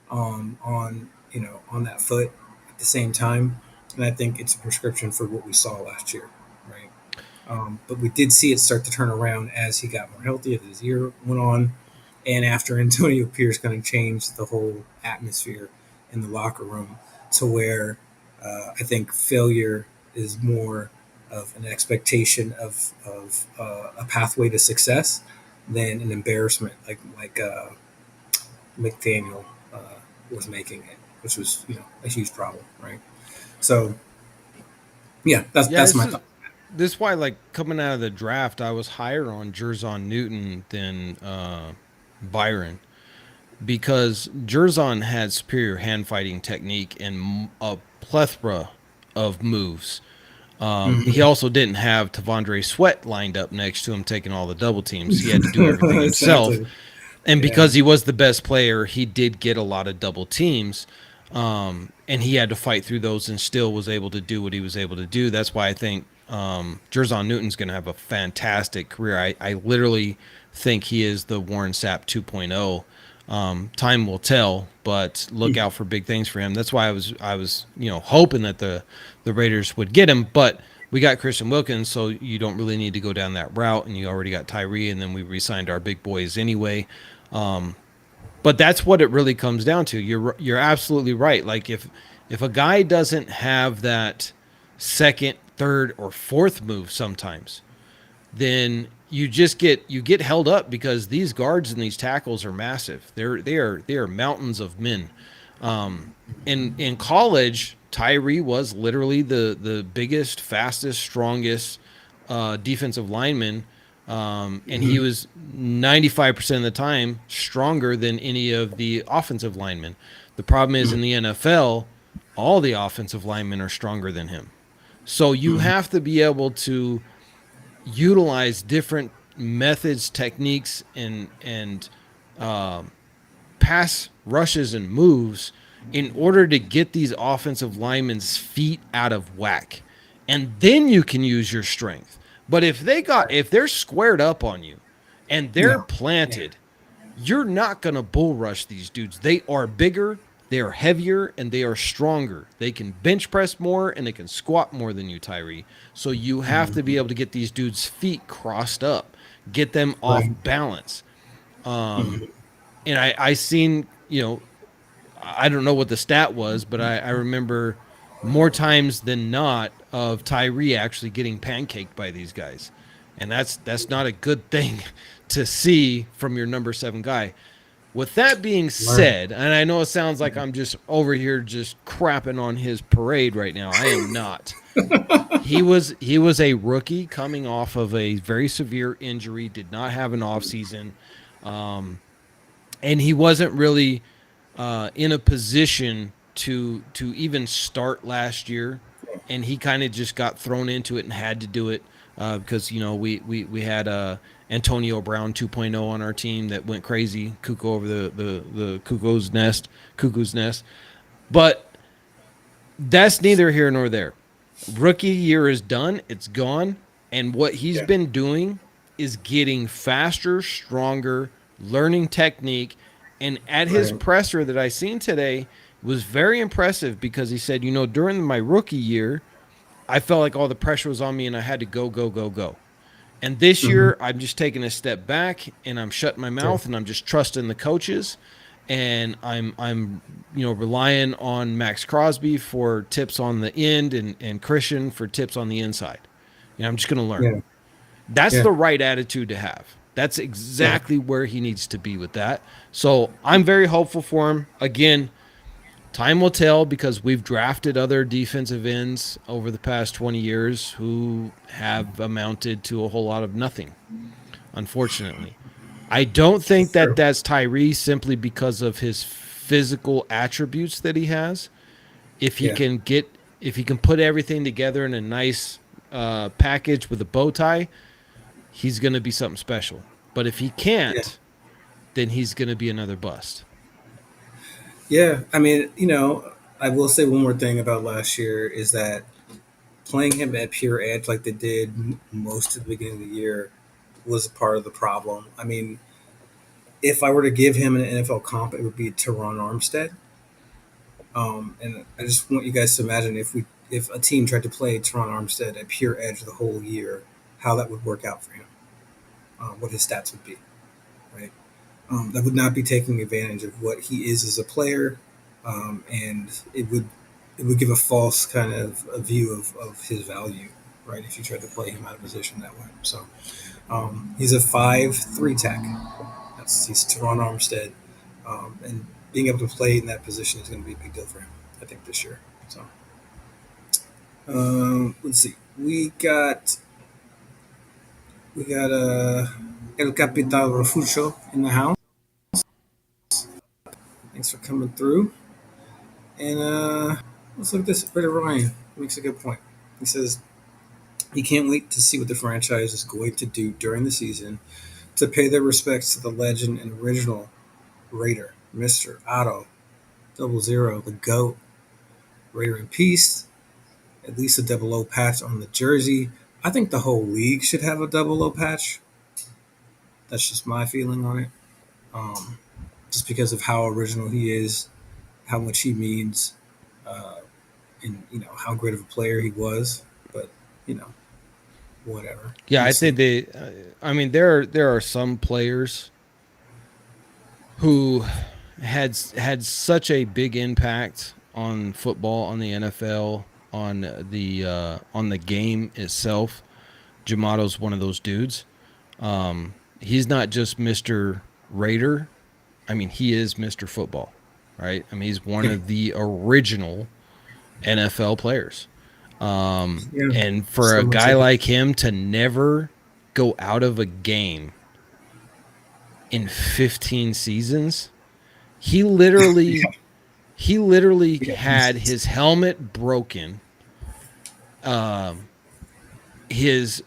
on on that foot at the same time, and I think it's a prescription for what we saw last year, right? But we did see it start to turn around as he got more healthy as his year went on, and after Antonio Pierce kind of changed the whole atmosphere in the locker room to where I think failure is more of an expectation of a pathway to success than an embarrassment like McDaniel uh, was making it, which was a huge problem, right? So yeah, that's Yeah, that's this my is thought. this is why, like, coming out of the draft, I was higher on Jerzon Newton than Byron, because Jerzon had superior hand fighting technique and a plethora of moves. He Hmm. also didn't have Tavondre Sweat lined up next to him taking all the double teams. He had to do everything himself. Exactly. And Yeah. because he was the best player, he did get a lot of double teams. And he had to fight through those and still was able to do what he was able to do. That's why I think Jerzon Newton's going to have a fantastic career. I literally think he is the Warren Sapp 2.0. Time will tell, but look out for big things for him. That's why I was hoping that the Raiders would get him, but we got Christian Wilkins, so you don't really need to go down that route, and you already got Tyree, and then we re-signed our big boys anyway. But that's what it really comes down to. You're absolutely right. Like, if a guy doesn't have that second, third, or fourth move sometimes, then you get held up because these guards and these tackles are massive. They are mountains of men. In college, Tyree was literally the biggest, fastest, strongest defensive lineman, and he Hmm. was 95% of the time stronger than any of the offensive linemen. The problem is in the NFL, all the offensive linemen are stronger than him. So you Hmm. have to be able to utilize different methods, techniques, and pass rushes and moves in order to get these offensive linemen's feet out of whack. And then you can use your strength. But if they're squared up on you and they're No. Yeah. planted, you're not going to bull rush these dudes. They are bigger, they are heavier, and they are stronger. They can bench press more and they can squat more than you, Tyree. So you have to be Hmm. able to get these dudes' feet crossed up, get them off Right. balance. Hmm. And I seen, I don't know what the stat was, but I remember more times than not of Tyree actually getting pancaked by these guys. And that's not a good thing to see from your number 7 guy. With that being Right. said, and I know it sounds like I'm just over here just crapping on his parade right now. I am not. He was a rookie coming off of a very severe injury, did not have an off season, and he wasn't really in a position to even start last year, and he kind of just got thrown into it and had to do it because we had Antonio Brown 2.0 on our team that went crazy, cuckoo over the cuckoo's nest. But that's neither here nor there. Rookie year is done, it's gone, and what he's Yeah. been doing is getting faster, stronger, learning technique. And at his Right. presser that I seen today was very impressive because he said, during my rookie year, I felt like all the pressure was on me and I had to go, go, go, go. And this Hmm. year, I'm just taking a step back and I'm shutting my Yeah. mouth and I'm just trusting the coaches, and I'm relying on Max Crosby for tips on the end and Christian for tips on the inside. I'm just going to learn. Yeah. That's Yeah. the right attitude to have. That's Yeah. exactly where he needs to be with that. So I'm very hopeful for him. Again, time will tell because we've drafted other defensive ends over the past 20 years who have amounted to a whole lot of nothing, unfortunately. I don't think that True. that's Tyree simply because of his physical attributes that he has. If he Yeah. can get, if he can put everything together in a nice package with a bow tie, he's going to be something special. But if he Yeah. can't, then he's going to be another bust. Yeah. I mean, I will say one more thing about last year is that playing him at pure edge like they did most of the beginning of the year was part of the problem. I mean, if I were to give him an NFL comp, it would be Teron Armstead. And I just want you guys to imagine if a team tried to play Teron Armstead at pure edge the whole year, how that would work out for him, what his stats would be, right? That would not be taking advantage of what he is as a player, and it would give a false kind of a view of his value, right? If you tried to play him out of position that way. So he's a 5'3" tech. He's Teron Armstead, and being able to play in that position is going to be a big deal for him, I think, this year. So let's see. we got El Capital Refugio in the house. Thanks for coming through. And let's look at this. Raider Ryan makes a good point. He says he can't wait to see what the franchise is going to do during the season to pay their respects to the legend and original Raider, Mr. Otto, 00, the GOAT, Raider in peace, at least a double O patch on the jersey. I think the whole league should have a double O patch. That's just my feeling on it. Um, just because of how original he is, how much he means, uh, and how great of a player he was. But you know, whatever. Yeah, We'll I think see. they. I mean, there are some players who had such a big impact on football, on the NFL, on the game itself. Jamato's one of those dudes. He's not just Mr. Raider. I mean, he is Mr. Football, right? I mean, he's one Yeah, of the original NFL players. yeah. And for So a much guy of it. like him to never go out of a game in 15 seasons, he literally Yeah, he literally he got had pieces. his helmet broken, um, his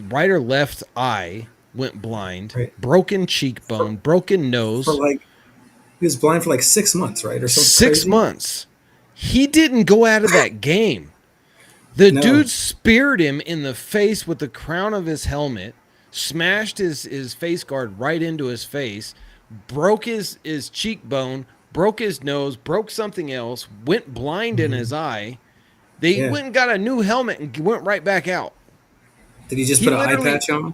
right or left eye went blind, Right. broken For, cheekbone, broken for nose, like he was blind for like 6 months, right, or something six crazy. months. He didn't go out of that game. The No. dude speared him in the face with the crown of his helmet, smashed his face guard right into his face, broke his cheekbone, broke his nose, broke something else, went blind in his Hmm. eye. They Yeah. went and got a new helmet and went right back out. Did he just He put an eye literally, patch on?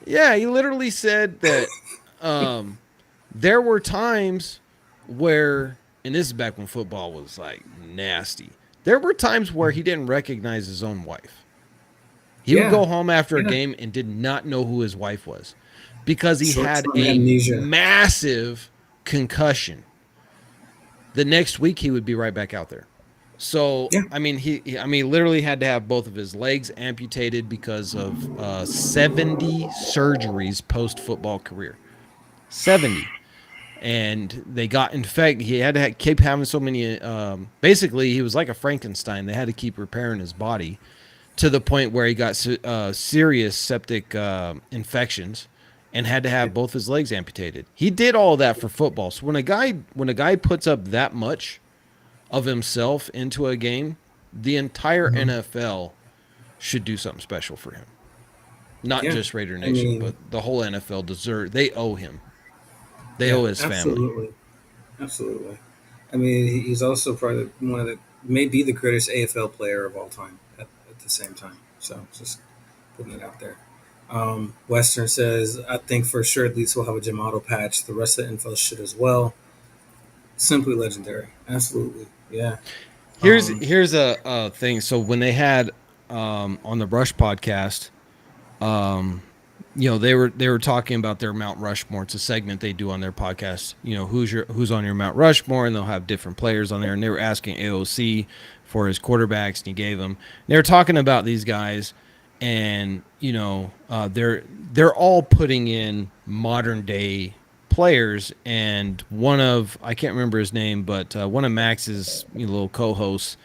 yeah, he literally said that um, there were times where, and this is back when football was like nasty. There were times where he didn't recognize his own wife. He would Yeah. go home after a Yeah. game and did not know who his wife was because he Short had term a amnesia. massive concussion. The next week he would be right back out there. So Yeah. I mean, I mean, literally had to have both of his legs amputated because of 70 surgeries post football career. 70. And they got infected. He had to keep having so many. Basically, he was like a Frankenstein. They had to keep repairing his body to the point where he got serious septic infections and had to Yeah. have both his legs amputated. He did all that for football. So when a guy puts up that much of himself into a game, the entire Hmm. NFL should do something special for him. Not Yeah. just Raider I Nation, mean, but the whole NFL deserve. They owe him. They yeah, owe his family. absolutely. Absolutely. I mean, he's also probably one of the, maybe the greatest AFL player of all time at the same time. So just putting it out there. Western says, I think for sure at least we'll have a Jamato patch. The rest of the info should as well. Simply legendary. Absolutely. Yeah. Here's Um, here's a thing. So when they had on the Rush podcast, um, they were talking about their Mount Rushmore. It's a segment they do on their podcast. Who's on your Mount Rushmore, and they'll have different players on there. And they were asking AOC for his quarterbacks, and he gave them. They were talking about these guys, and they're all putting in modern day players. And I can't remember his name, but one of Max's little co-hosts,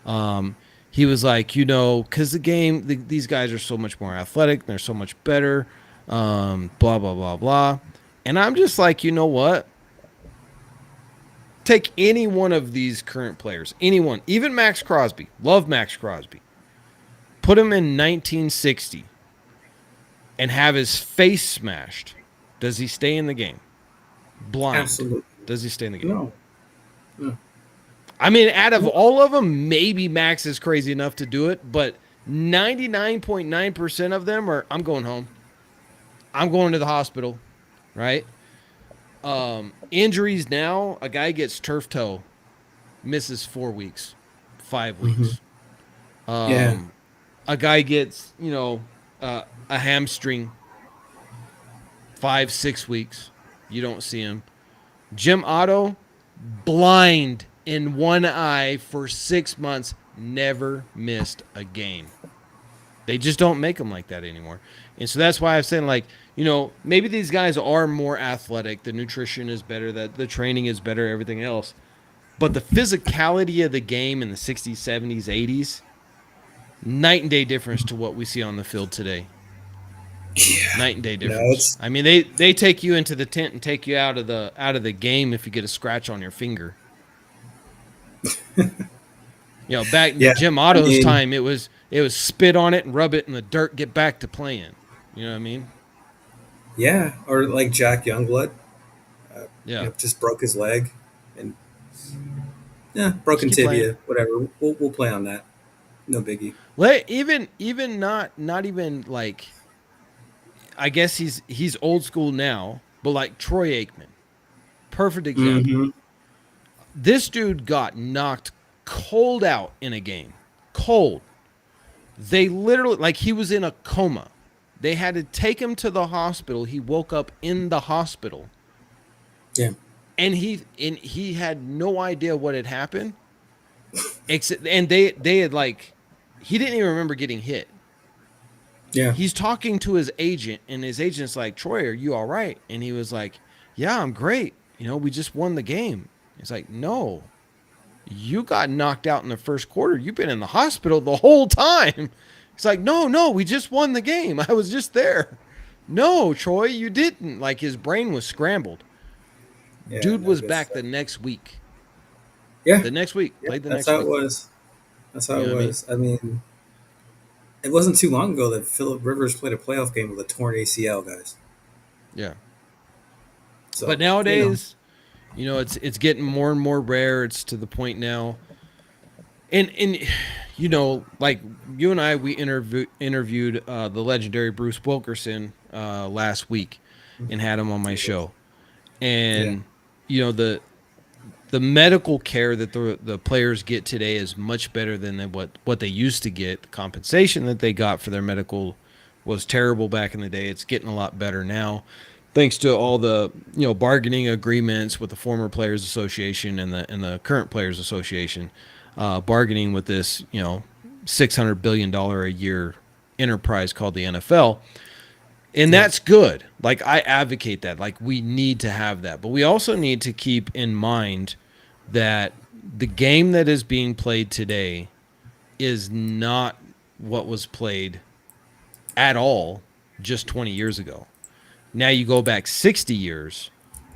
um, he was like, because these guys are so much more athletic, they're so much better, blah, blah, blah, blah. And I'm just like, you know what? Take any one of these current players, anyone, even Max Crosby, love Max Crosby, put him in 1960 and have his face smashed. Does he stay in the game? Blind. Absolutely. Does he stay in the game? No. No. I mean, out of Well, all of them, maybe Max is crazy enough to do it, but 99.9% of them are, I'm going home. I'm going to the hospital, right? Injuries now, a guy gets turf toe, misses 4 weeks, 5 weeks. yeah. A guy gets, a hamstring, 5, 6 weeks. You don't see him. Jim Otto, blind in one eye for 6 months, never missed a game. They just don't make them like that anymore. And so that's why I'm saying, like, maybe these guys are more athletic. The nutrition is better, that the training is better, everything else. But the physicality of the game in the 60s, 70s, 80s, night and day difference to what we see on the field today. Yeah. Night and day No, difference. it's I mean, they take you into the tent and take you out of the game if you get a scratch on your finger. Back yeah. in Jim I Otto's mean, time, it was spit on it and rub it in the dirt, get back to playing. You know what I mean? yeah, or like Jack Youngblood, uh, Yeah. just broke his leg, and yeah, Just broken keep playing. tibia, whatever. We'll play on that. No biggie. Even not even like, I guess he's old school now, but like Troy Aikman, perfect example. Mm-hmm. This dude got knocked cold out in a game. Cold. They literally, like, he was in a coma. They had to take him to the hospital. He woke up in the hospital. Yeah. And he had no idea what had happened. And they had, like, he didn't even remember getting hit. Yeah. He's talking to his agent, and his agent's like, "Troy, are you all right?" And he was like, "Yeah, I'm great. We just won the game." He's like, "No, you got knocked out in the first quarter. You've been in the hospital the whole time." He's like, "No, we just won the game. I was just there." "No, Troy, you didn't." Like, his brain was scrambled. Yeah. Dude No was good back stuff. the next week. Yeah. The next week, Yeah. played the That's next how it week. was. That's how You it know what I mean? was. I mean, it wasn't too long ago that Philip Rivers played a playoff game with a torn ACL, guys. Yeah. But So nowadays, it's getting more and more rare. It's to the point now, and like you and I, we interviewed the legendary Bruce Wilkerson last week, and had him on my show. yeah. And the medical care that the players get today is much better than what they used to get. The compensation that they got for their medical was terrible back in the day. It's getting a lot better now, thanks to all the bargaining agreements with the former Players Association and the current Players Association, bargaining with this $600 billion a year enterprise called the NFL. And Yeah. that's good. Like, I advocate that. Like, we need to have that. But we also need to keep in mind that the game that is being played today is not what was played at all just 20 years ago. Now you go back 60 years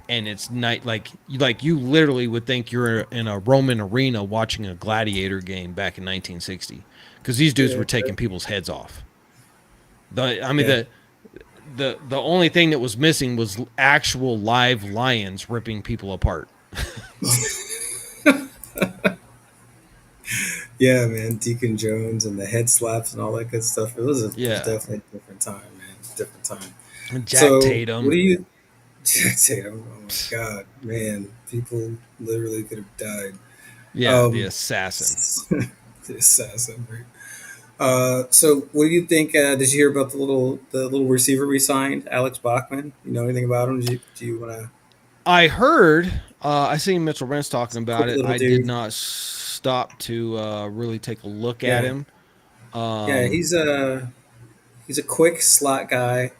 and it's night, like you literally would think you're in a Roman arena watching a gladiator game back in 1960, because these dudes Yeah. were taking people's heads off. I mean, Yeah. the only thing that was missing was actual live lions ripping people apart. Yeah, man. Deacon Jones and the head slaps and all that good stuff. It was Yeah. definitely a different time, man. Different time. Jack So, what Tatum. do you, Jack Tatum? Oh my God, man! People literally could have died. Yeah, the Um, assassin. the assassin. Right? So what do you think? Did you hear about the little receiver we signed, Alex Bachman? You know anything about him? Do you want to I heard, I seen Mitchell Brent's talking about quick it. little I did dude? not stop to really take a look at Yeah, him. yeah. Um, He's a quick slot guy.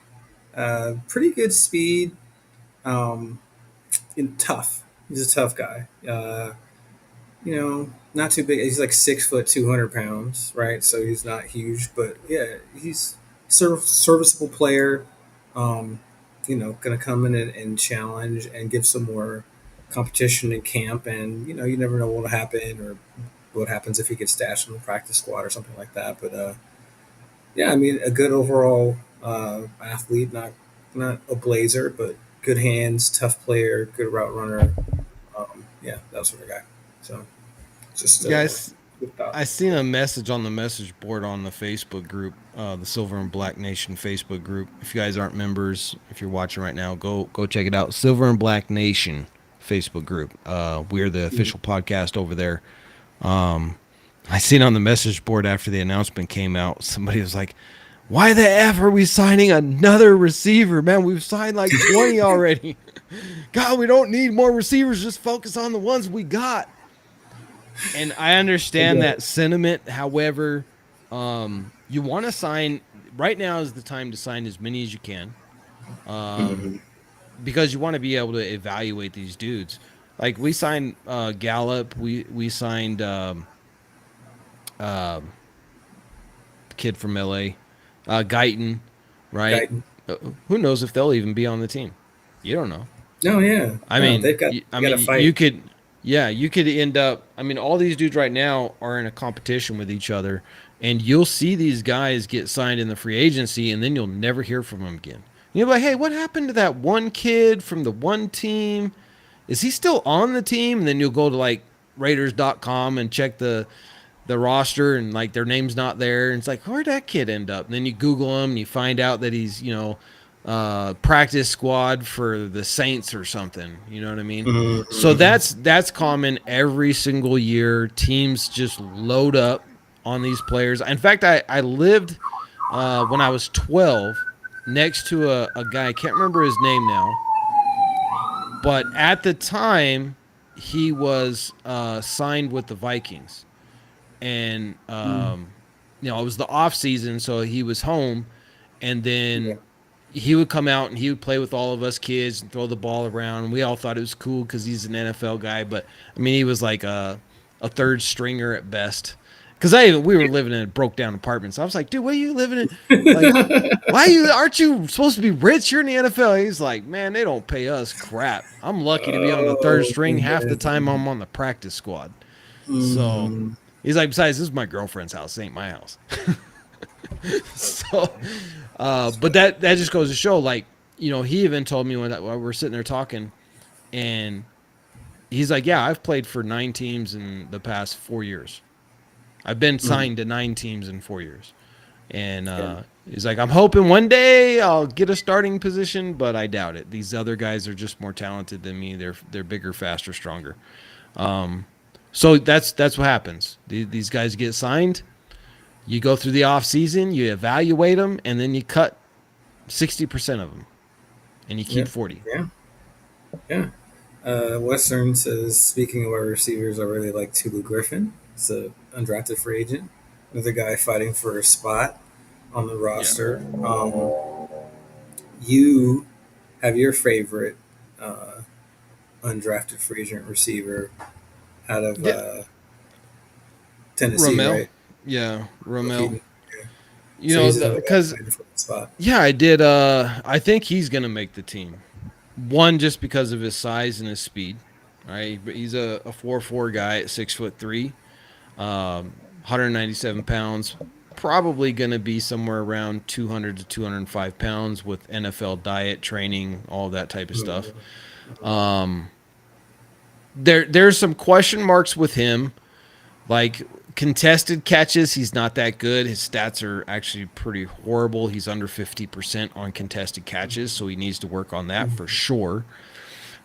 Pretty good speed. Um, and tough. He's a tough guy. Not too big. He's like 6 foot, 200 pounds, right? So he's not huge, but yeah, he's serviceable player. Um, going to come in and challenge and give some more competition in camp, and you never know what'll happen or what happens if he gets stashed in the practice squad or something like that. But yeah, I mean, a good overall athlete, not a blazer, but good hands, tough player, good route runner. Yeah, that sort of guy. So just guys, good thought. I seen a message on the message board on the Facebook group, the Silver and Black Nation Facebook group. If you guys aren't members, if you're watching right now, go check it out. Silver and Black Nation Facebook group. We're the Mhm. official podcast over there. Um, I seen on the message board after the announcement came out, somebody was like, "Why the f are we signing another receiver, man? We've signed like 20 already. God, we don't need more receivers. Just focus on the ones we got." And I I understand get that it. sentiment. However, You want to sign right now is the time to sign as many as you can, um, Mm-hmm. because you want to be able to evaluate these dudes. Like we signed Gallup, we signed um, kid from LA, Guyton, right? Guidance. Uh, who knows if they'll even be on the team? You don't know. No, yeah, I no, mean, they've got I they got to mean, fight. you could, yeah, you could end up. I mean, all these dudes right now are in a competition with each other, and you'll see these guys get signed in the free agency, and then you'll never hear from them again. And you're like, hey, what happened to that one kid from the one team? Is he still on the team? And then you'll go to like Raiders.com and check the roster and like their name's not there. And it's like, where'd that kid end up? And then you Google him and you find out that he's, practice squad for the Saints or something. You know what I mean? So Mm-hmm. that's common every single year. Teams just load up on these players. In fact, I lived when I was 12 next to a guy. I can't remember his name now, but at the time he was signed with the Vikings, and it was the off season, so he was home, and Yeah. then he would come out and he would play with all of us kids and throw the ball around. And we all thought it was cool because he's an NFL guy, but I mean, he was like a third stringer at best. Because we were living in a broke down apartment, so I was like, dude, what are you living in? Like, aren't you supposed to be rich? You're in the NFL. He's like, man, they don't pay us crap. I'm lucky to be on the third Oh string half the goodness. time I'm on the practice squad. So Mm-hmm. he's like, besides, this is my girlfriend's house. It ain't my house. So, but that just goes to show, like, he even told me while we're sitting there talking, and he's like, yeah, I've played for 9 teams in the past 4 years. I've been Mm-hmm. signed to 9 teams in 4 years. And Yeah. he's like, I'm hoping one day I'll get a starting position, but I doubt it. These other guys are just more talented than me. They're bigger, faster, stronger. So that's what happens. These guys get signed. You go through the off season, you evaluate them, and then you cut 60% of them, and you Yeah. keep 40. Yeah. Yeah. Western says, speaking of our receivers, I really like Tulu Griffin. He's a undrafted free agent. Another guy fighting for a spot on the Yeah. roster. You have your favorite uh, undrafted free agent receiver out of Yeah. Tennessee, Romel. right? Yeah, Romel. He, yeah. So he's another guy Because fighting for the spot. yeah, I did. I think he's gonna make the team. One, just because of his size and his speed. Right, but he's a 4'4" guy at 6'3", 197 pounds. Probably going to be somewhere around 200 to 205 pounds with NFL diet, training, all that type of stuff. Mhm. There's some question marks with him. Like contested catches, he's not that good. His stats are actually pretty horrible. He's under 50% on contested catches, so he needs to work on that for sure.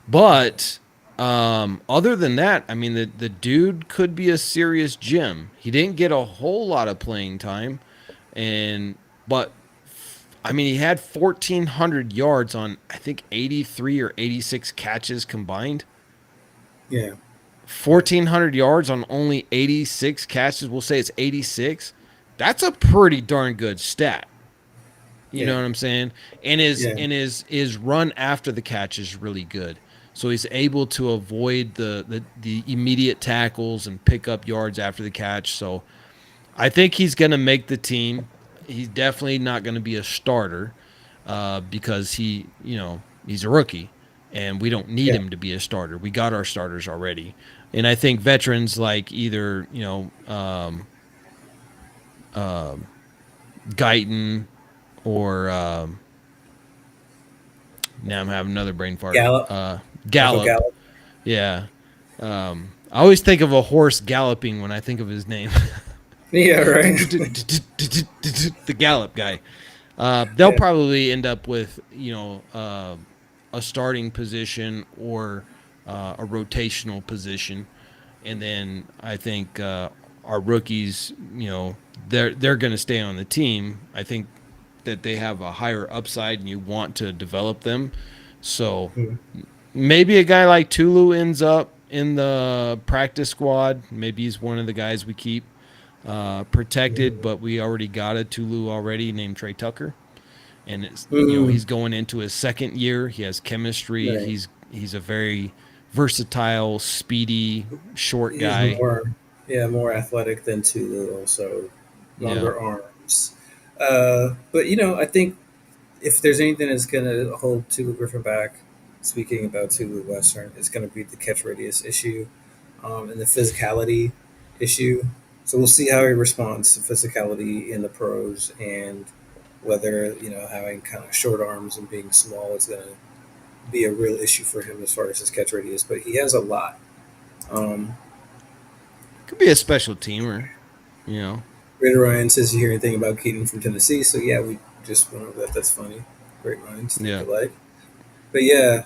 But other than that, I mean, the dude could be a serious gem. He didn't get a whole lot of playing time, but I mean, he had 1,400 yards on I think 83 or 86 catches combined. Yeah. 1,400 yards on only 86 catches. We'll say it's 86. That's a pretty darn good stat. You know Yeah. what I'm saying? And his Yeah. and his run after the catch is really good. So he's able to avoid the immediate tackles and pick up yards after the catch. So I think he's going to make the team. He's definitely not going to be a starter because he's a rookie, and we don't need Yeah. him to be a starter. We got our starters already, and I think veterans like either Guyton or now I'm having another brain fart. Gallup. Michael Gallup. Gallup. Yeah. I always think of a horse galloping when I think of his name. Yeah. Right. The Gallup guy. They'll Yeah. probably end up with a starting position or a rotational position, and then I think our rookies, they're going to stay on the team. I think that they have a higher upside, and you want to develop them. So Mhm. maybe a guy like Tulu ends up in the practice squad. Maybe he's one of the guys we keep. protected, but we already got a Tulu already named Trey Tucker, and it's Mm, he's going into his second year. He has chemistry. right. He's a very versatile, speedy, short He's guy. more athletic than Tulu, also Yeah, longer arms. But I think if there's anything that's going to hold Tulu Griffin back, speaking about Tulu Western, it's going to be the catch radius issue, and the physicality issue. So we'll see how he responds to physicality in the pros, and whether having kind of short arms and being small is going to be a real issue for him as far as his catch radius. But he has a lot. Um, could be a special teamer. You know. Raider Ryan says you hear anything about Keaton from Tennessee. So yeah, we just went over that. That's funny. Great minds think Yeah. alike. But yeah,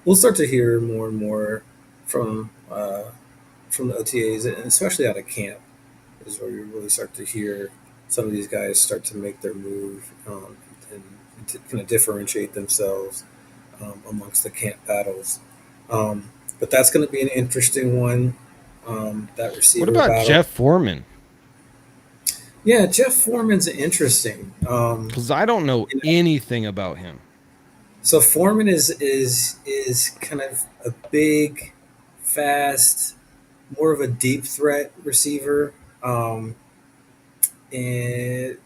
we'll start to hear more and more from from the OTAs, and especially out of camp, is where you really start to hear some of these guys start to make their move, and to kind of differentiate themselves amongst the camp battles. But that's going to be an interesting one. That What receiver about battle. Jeff Foreman? Yeah, Jeff Foreman's interesting. Because I don't know anything about him. So Foreman is kind of a big, fast, more of a deep threat receiver. And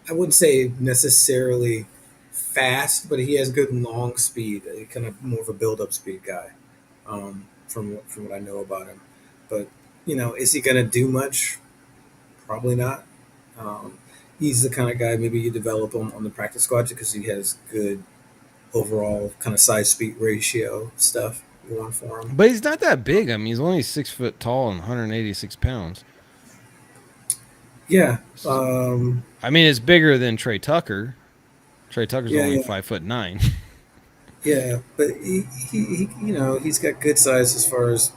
I wouldn't say necessarily fast, but he has good long speed. Kind of more of a build up speed guy. From what I know about him, but is he going to do much? Probably not. Um, he's the kind of guy maybe you develop him on the practice squad because he has good overall kind of size speed ratio stuff going for him. But he's not that big. I mean, he's only 6 foot tall and 186 pounds. Yeah, I mean, it's bigger than Trey Tucker. Trey Tucker's yeah, only yeah, 5'9". yeah. But he's got good size as far as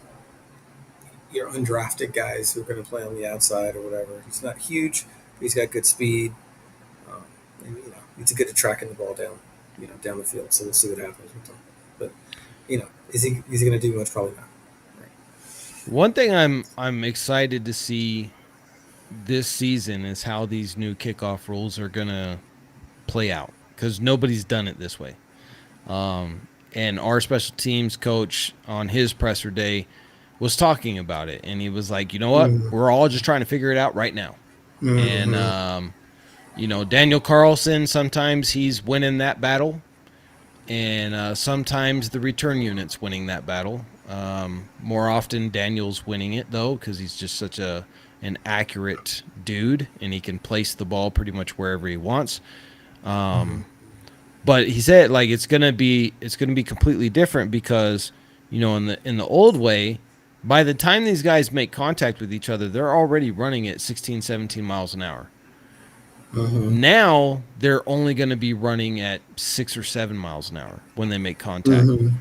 your undrafted guys who are going to play on the outside or whatever. He's not huge, but he's got good speed, um, and he's good at tracking the ball down, down the field. So we'll see what happens with him. But is he going to do much? Probably not. Right. One thing I'm excited to see this season is how these new kickoff rules are gonna play out because nobody's done it this way. And our special teams coach on his presser day was talking about it, and he was like, you know what, Mm-hmm. we're all just trying to figure it out right now. And Mm-hmm. Daniel Carlson, sometimes he's winning that battle, and sometimes the return unit's winning that battle. More often, Daniel's winning it though, because he's just such an accurate dude, and he can place the ball pretty much wherever he wants. Mm-hmm. But he said like it's gonna be completely different because in the old way, by the time these guys make contact with each other, they're already running at 16, 17 miles an hour. Mm-hmm. Now they're only going to be running at 6 or 7 miles an hour when they make contact. Mm-hmm.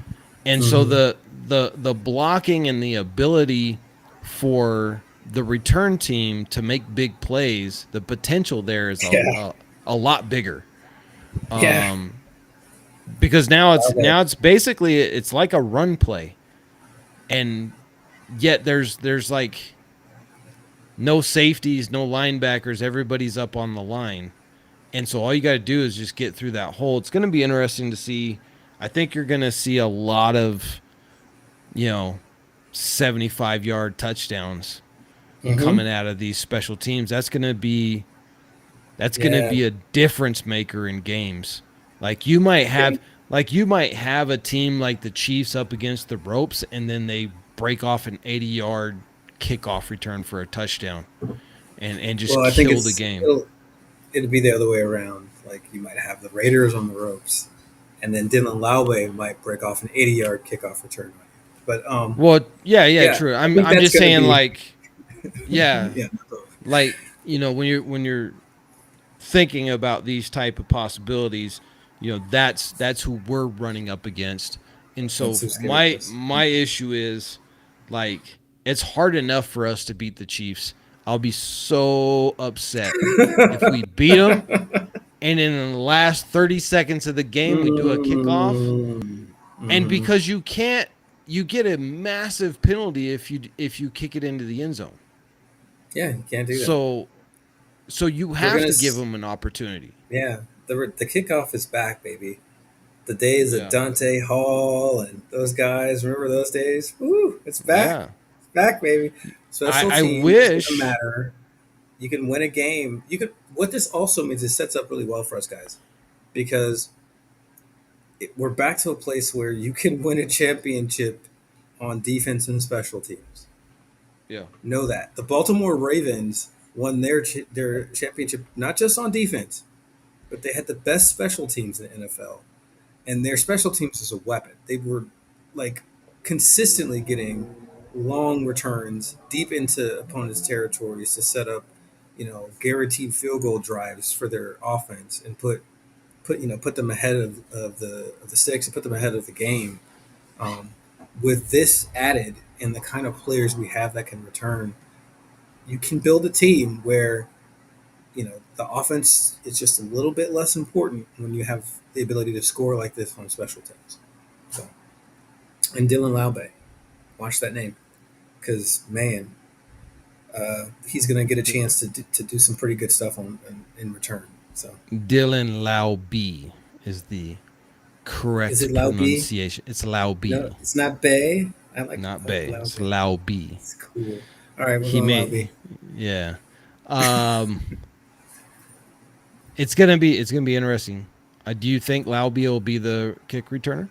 And so Mm-hmm. the blocking and the ability for the return team to make big plays, the potential there is a, Yeah. a, a lot bigger. Yeah. Um, because now it's Okay. now it's basically it's like a run play, and yet there's like no safeties, no linebackers, everybody's up on the line. And so all you got to do is just get through that hole. It's going to be interesting to see. I think you're going to see a lot of, you know, 75-yard touchdowns Mm-hmm. coming out of these special teams. That's going to Yeah. be a difference maker in games. Like you might have a team like the Chiefs up against the ropes and then they break off an 80-yard kickoff return for a touchdown and just Well, I think kill the game. it'll be the other way around. Like you might have the Raiders on the ropes, and then Dylan Laube might break off an 80-yard kickoff return. But Well, yeah, yeah, true. I I'm think I'm that's just going to saying be like yeah, yeah. like when you're thinking about these type of possibilities, that's who we're running up against. And That's so who's going to my this. my issue is like it's hard enough for us to beat the Chiefs. I'll be so upset if we beat them and in the last 30 seconds of the game we do a kickoff and Mm-hmm. because you get a massive penalty if you kick it into the end zone. Yeah, you can't do that. So you We're have gonna, to give him an opportunity. yeah. The kickoff is back, baby. The days of Yeah. Dante Hall and those guys. Remember those days? Woo! It's back. Yeah. It's back, baby. Special I teams is gonna wish. matter. You can win a game. You could. What this also means is sets up really well for us guys because we're back to a place where you can win a championship on defense and special teams. Yeah. Know that the Baltimore Ravens won their championship not just on defense, but they had the best special teams in the NFL, and their special teams is a weapon. They were like consistently getting long returns deep into opponents' territories to set up, guaranteed field goal drives for their offense and put them ahead of the sticks and put them ahead of the game. Um, with this added and the kind of players we have that can return, you can build a team where the offense is just a little bit less important when you have the ability to score like this on special teams. So, and Dylan Laube, watch that name because man, he's going to get a chance to do some pretty good stuff in return. So, Dylan Laube is the is it correct Laube? pronunciation. It's Laube, No, it's not Bay. not I like Bay. It's Laube. Laube. It's cool. All right, we're He going may, Laube. yeah. Um, it's gonna be interesting. Do you think Laube will be the kick returner?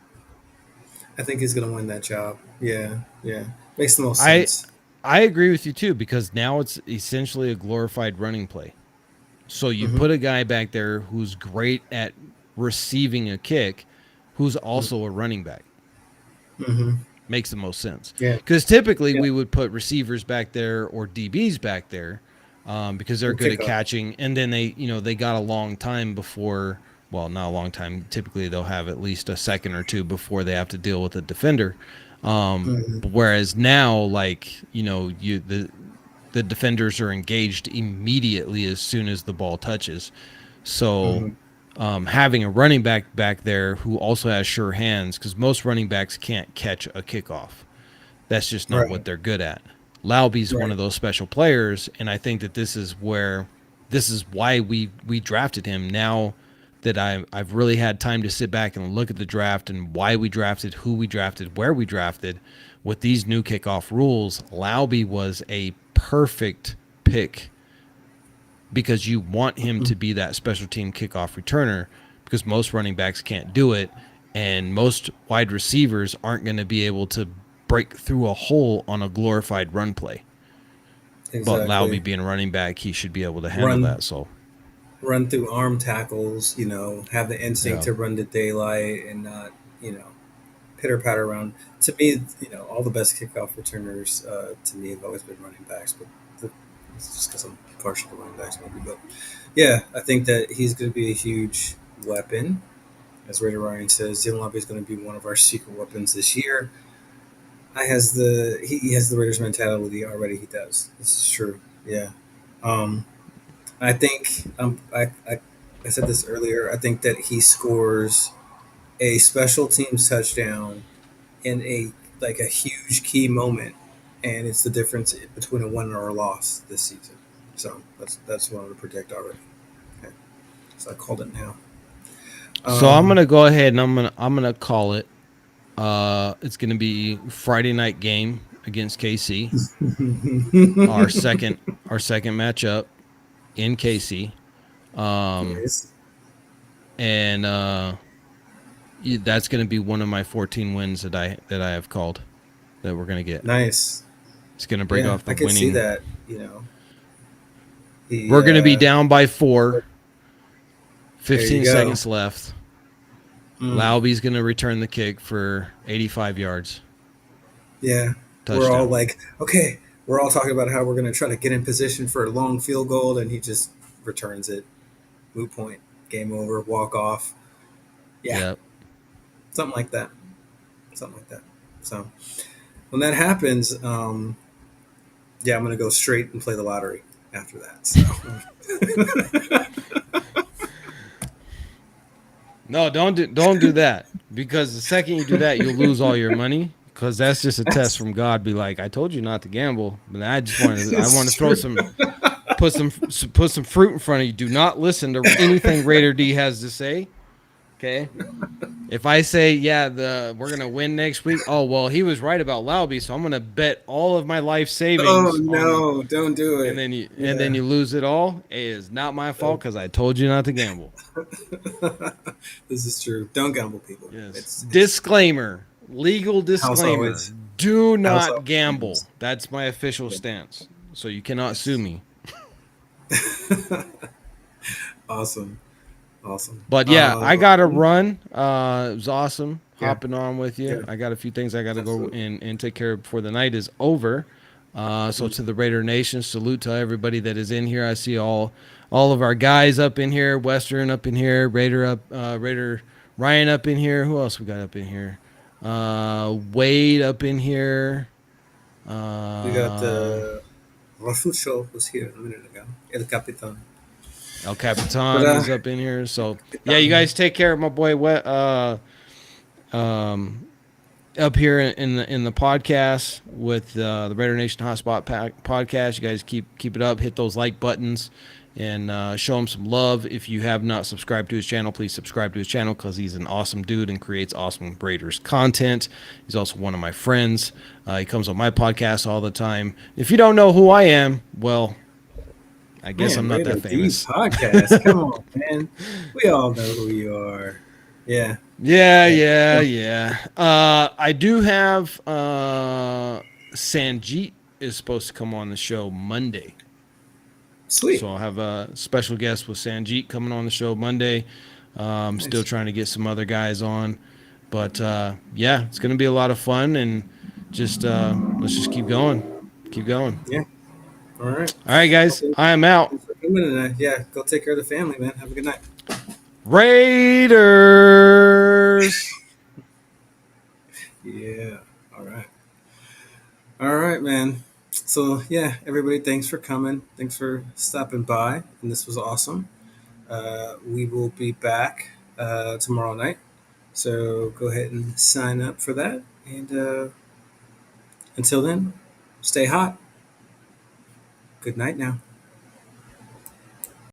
I think he's going to win that job. Yeah, yeah, makes the most I sense. I agree with you too because now it's essentially a glorified running play. So you Hmm. put a guy back there who's great at receiving a kick, who's also a running back. Hmm. Makes the most sense Yeah, because typically yeah. we would put receivers back there or DBs back there because they're We'll good kick at off. catching, and then they got a long time before. Well, not a long time. Typically, they'll have at least a second or two before they have to deal with a defender. Hmm. Whereas now, like the defenders are engaged immediately as soon as the ball touches. So Hmm. having a running back there who also has sure hands, because most running backs can't catch a kickoff. That's just not what Right, they're good at. Lauby's one right. of those special players, and I think that this is why we drafted him. Now that I've really had time to sit back and look at the draft and why we drafted, who we drafted, where we drafted, with these new kickoff rules, Lauby was a perfect pick because you want him Mhm. to be that special team kickoff returner because most running backs can't do it and most wide receivers aren't going to be able to break through a hole on a glorified run play. But Exactly. Lauby being a running back, he should be able to handle Run, that. So, run through arm tackles. Have the instinct yeah. to run to daylight and not, pitter patter around. To me, all the best kickoff returners to me have always been running backs, but the, it's just because I'm partial to running backs, maybe. But yeah, I think that he's going to be a huge weapon. As Raider Ryan says, Dylan Lobby is going to be one of our secret weapons this year. He has the Raiders mentality already. He does. This is true. Yeah. Um, I think I said this earlier. I think that he scores a special teams touchdown in a huge key moment, and it's the difference between a win or a loss this season. So that's what I'm going to predict already. Okay. So I called it now. So I'm Um, gonna go ahead and I'm gonna call it. It's gonna be Friday night game against KC. Our second our second matchup in KC. Um, nice, and that's going to be one of my 14 wins that I have called that we're going to get. nice. It's going to break Yeah, off the I could see winning. that. He We're going to be down by four. There you 15 go. seconds left. Mm. Lauby's going to return the kick for 85 yards. Yeah, we're all Touchdown. like, okay, we're all talking about how we're going to try to get in position for a long field goal, and he just returns it. Moot point. Game over. Walk off. Yeah, Yep. something like that. Something like that. So when that happens, yeah, I'm going to go straight and play the lottery after that. So No, don't do that because the second you do that, you'll lose all your money because that's just a test That's from God. Be like, I told you not to gamble, but I want it's to throw true. some put some fruit in front of you. Do not listen to anything Raider D has to say. Okay. If I say, yeah, we're gonna win next week, oh well, he was right about Lauby, so I'm gonna bet all of my life Oh savings on, no, don't do and it. then Yeah. you lose it all. It is not my fault Don't. because I told you not to gamble. This is true. Don't gamble, people. Yes. It's Disclaimer. Legal house disclaimer. always. Do House not always gamble. wins. That's my official Yeah. stance. So you cannot sue Yes. me. Awesome. Awesome. But yeah, I got to run. It was awesome Yeah. hopping on with you. Yeah. I got a few things I got to go Absolutely. and take care of before the night is over. So Mm. to the Raider Nation, salute to everybody that is in here. I see all of our guys up in here, Western up in here, Raider Ryan up in here. Who else we got up in here? Wade up in here. We got Uh, Rafucho was here a minute ago. El Capitan. El But Capitan is up in here. So yeah, you Capitan. guys take care of my boy. Um, Up here in the podcast with the RaiderNation Hotspot podcast. You guys keep it up. Hit those like buttons and show him some love. If you have not subscribed to his channel, please subscribe to his channel because he's an awesome dude and creates awesome Raiders content. He's also one of my friends. He comes on my podcast all the time. If you don't know who I am, well, I guess I'm Man, not Raider that D famous. podcast. Come on, man. We all know who you are. Yeah. Yeah, Yeah. yeah, Yeah. yeah. I do have Sanjeet is supposed to come on the show Monday. So Sweet. I'll have a special guest with Sanjeet coming on the show Monday. Still Nice. trying to get some other guys on. But yeah, it's going to be a lot of fun and just let's just keep going. Keep going. Yeah. All right. All right, guys. Okay. I am out. Thanks for coming tonight. Yeah. Go take care of the family, man. Have a good night. Raiders. Yeah. All right. All right, man. So yeah, everybody, thanks for coming. Thanks for stopping by, and this was awesome. We will be back tomorrow night. So go ahead and sign up for that. And until then, stay hot. Good night now.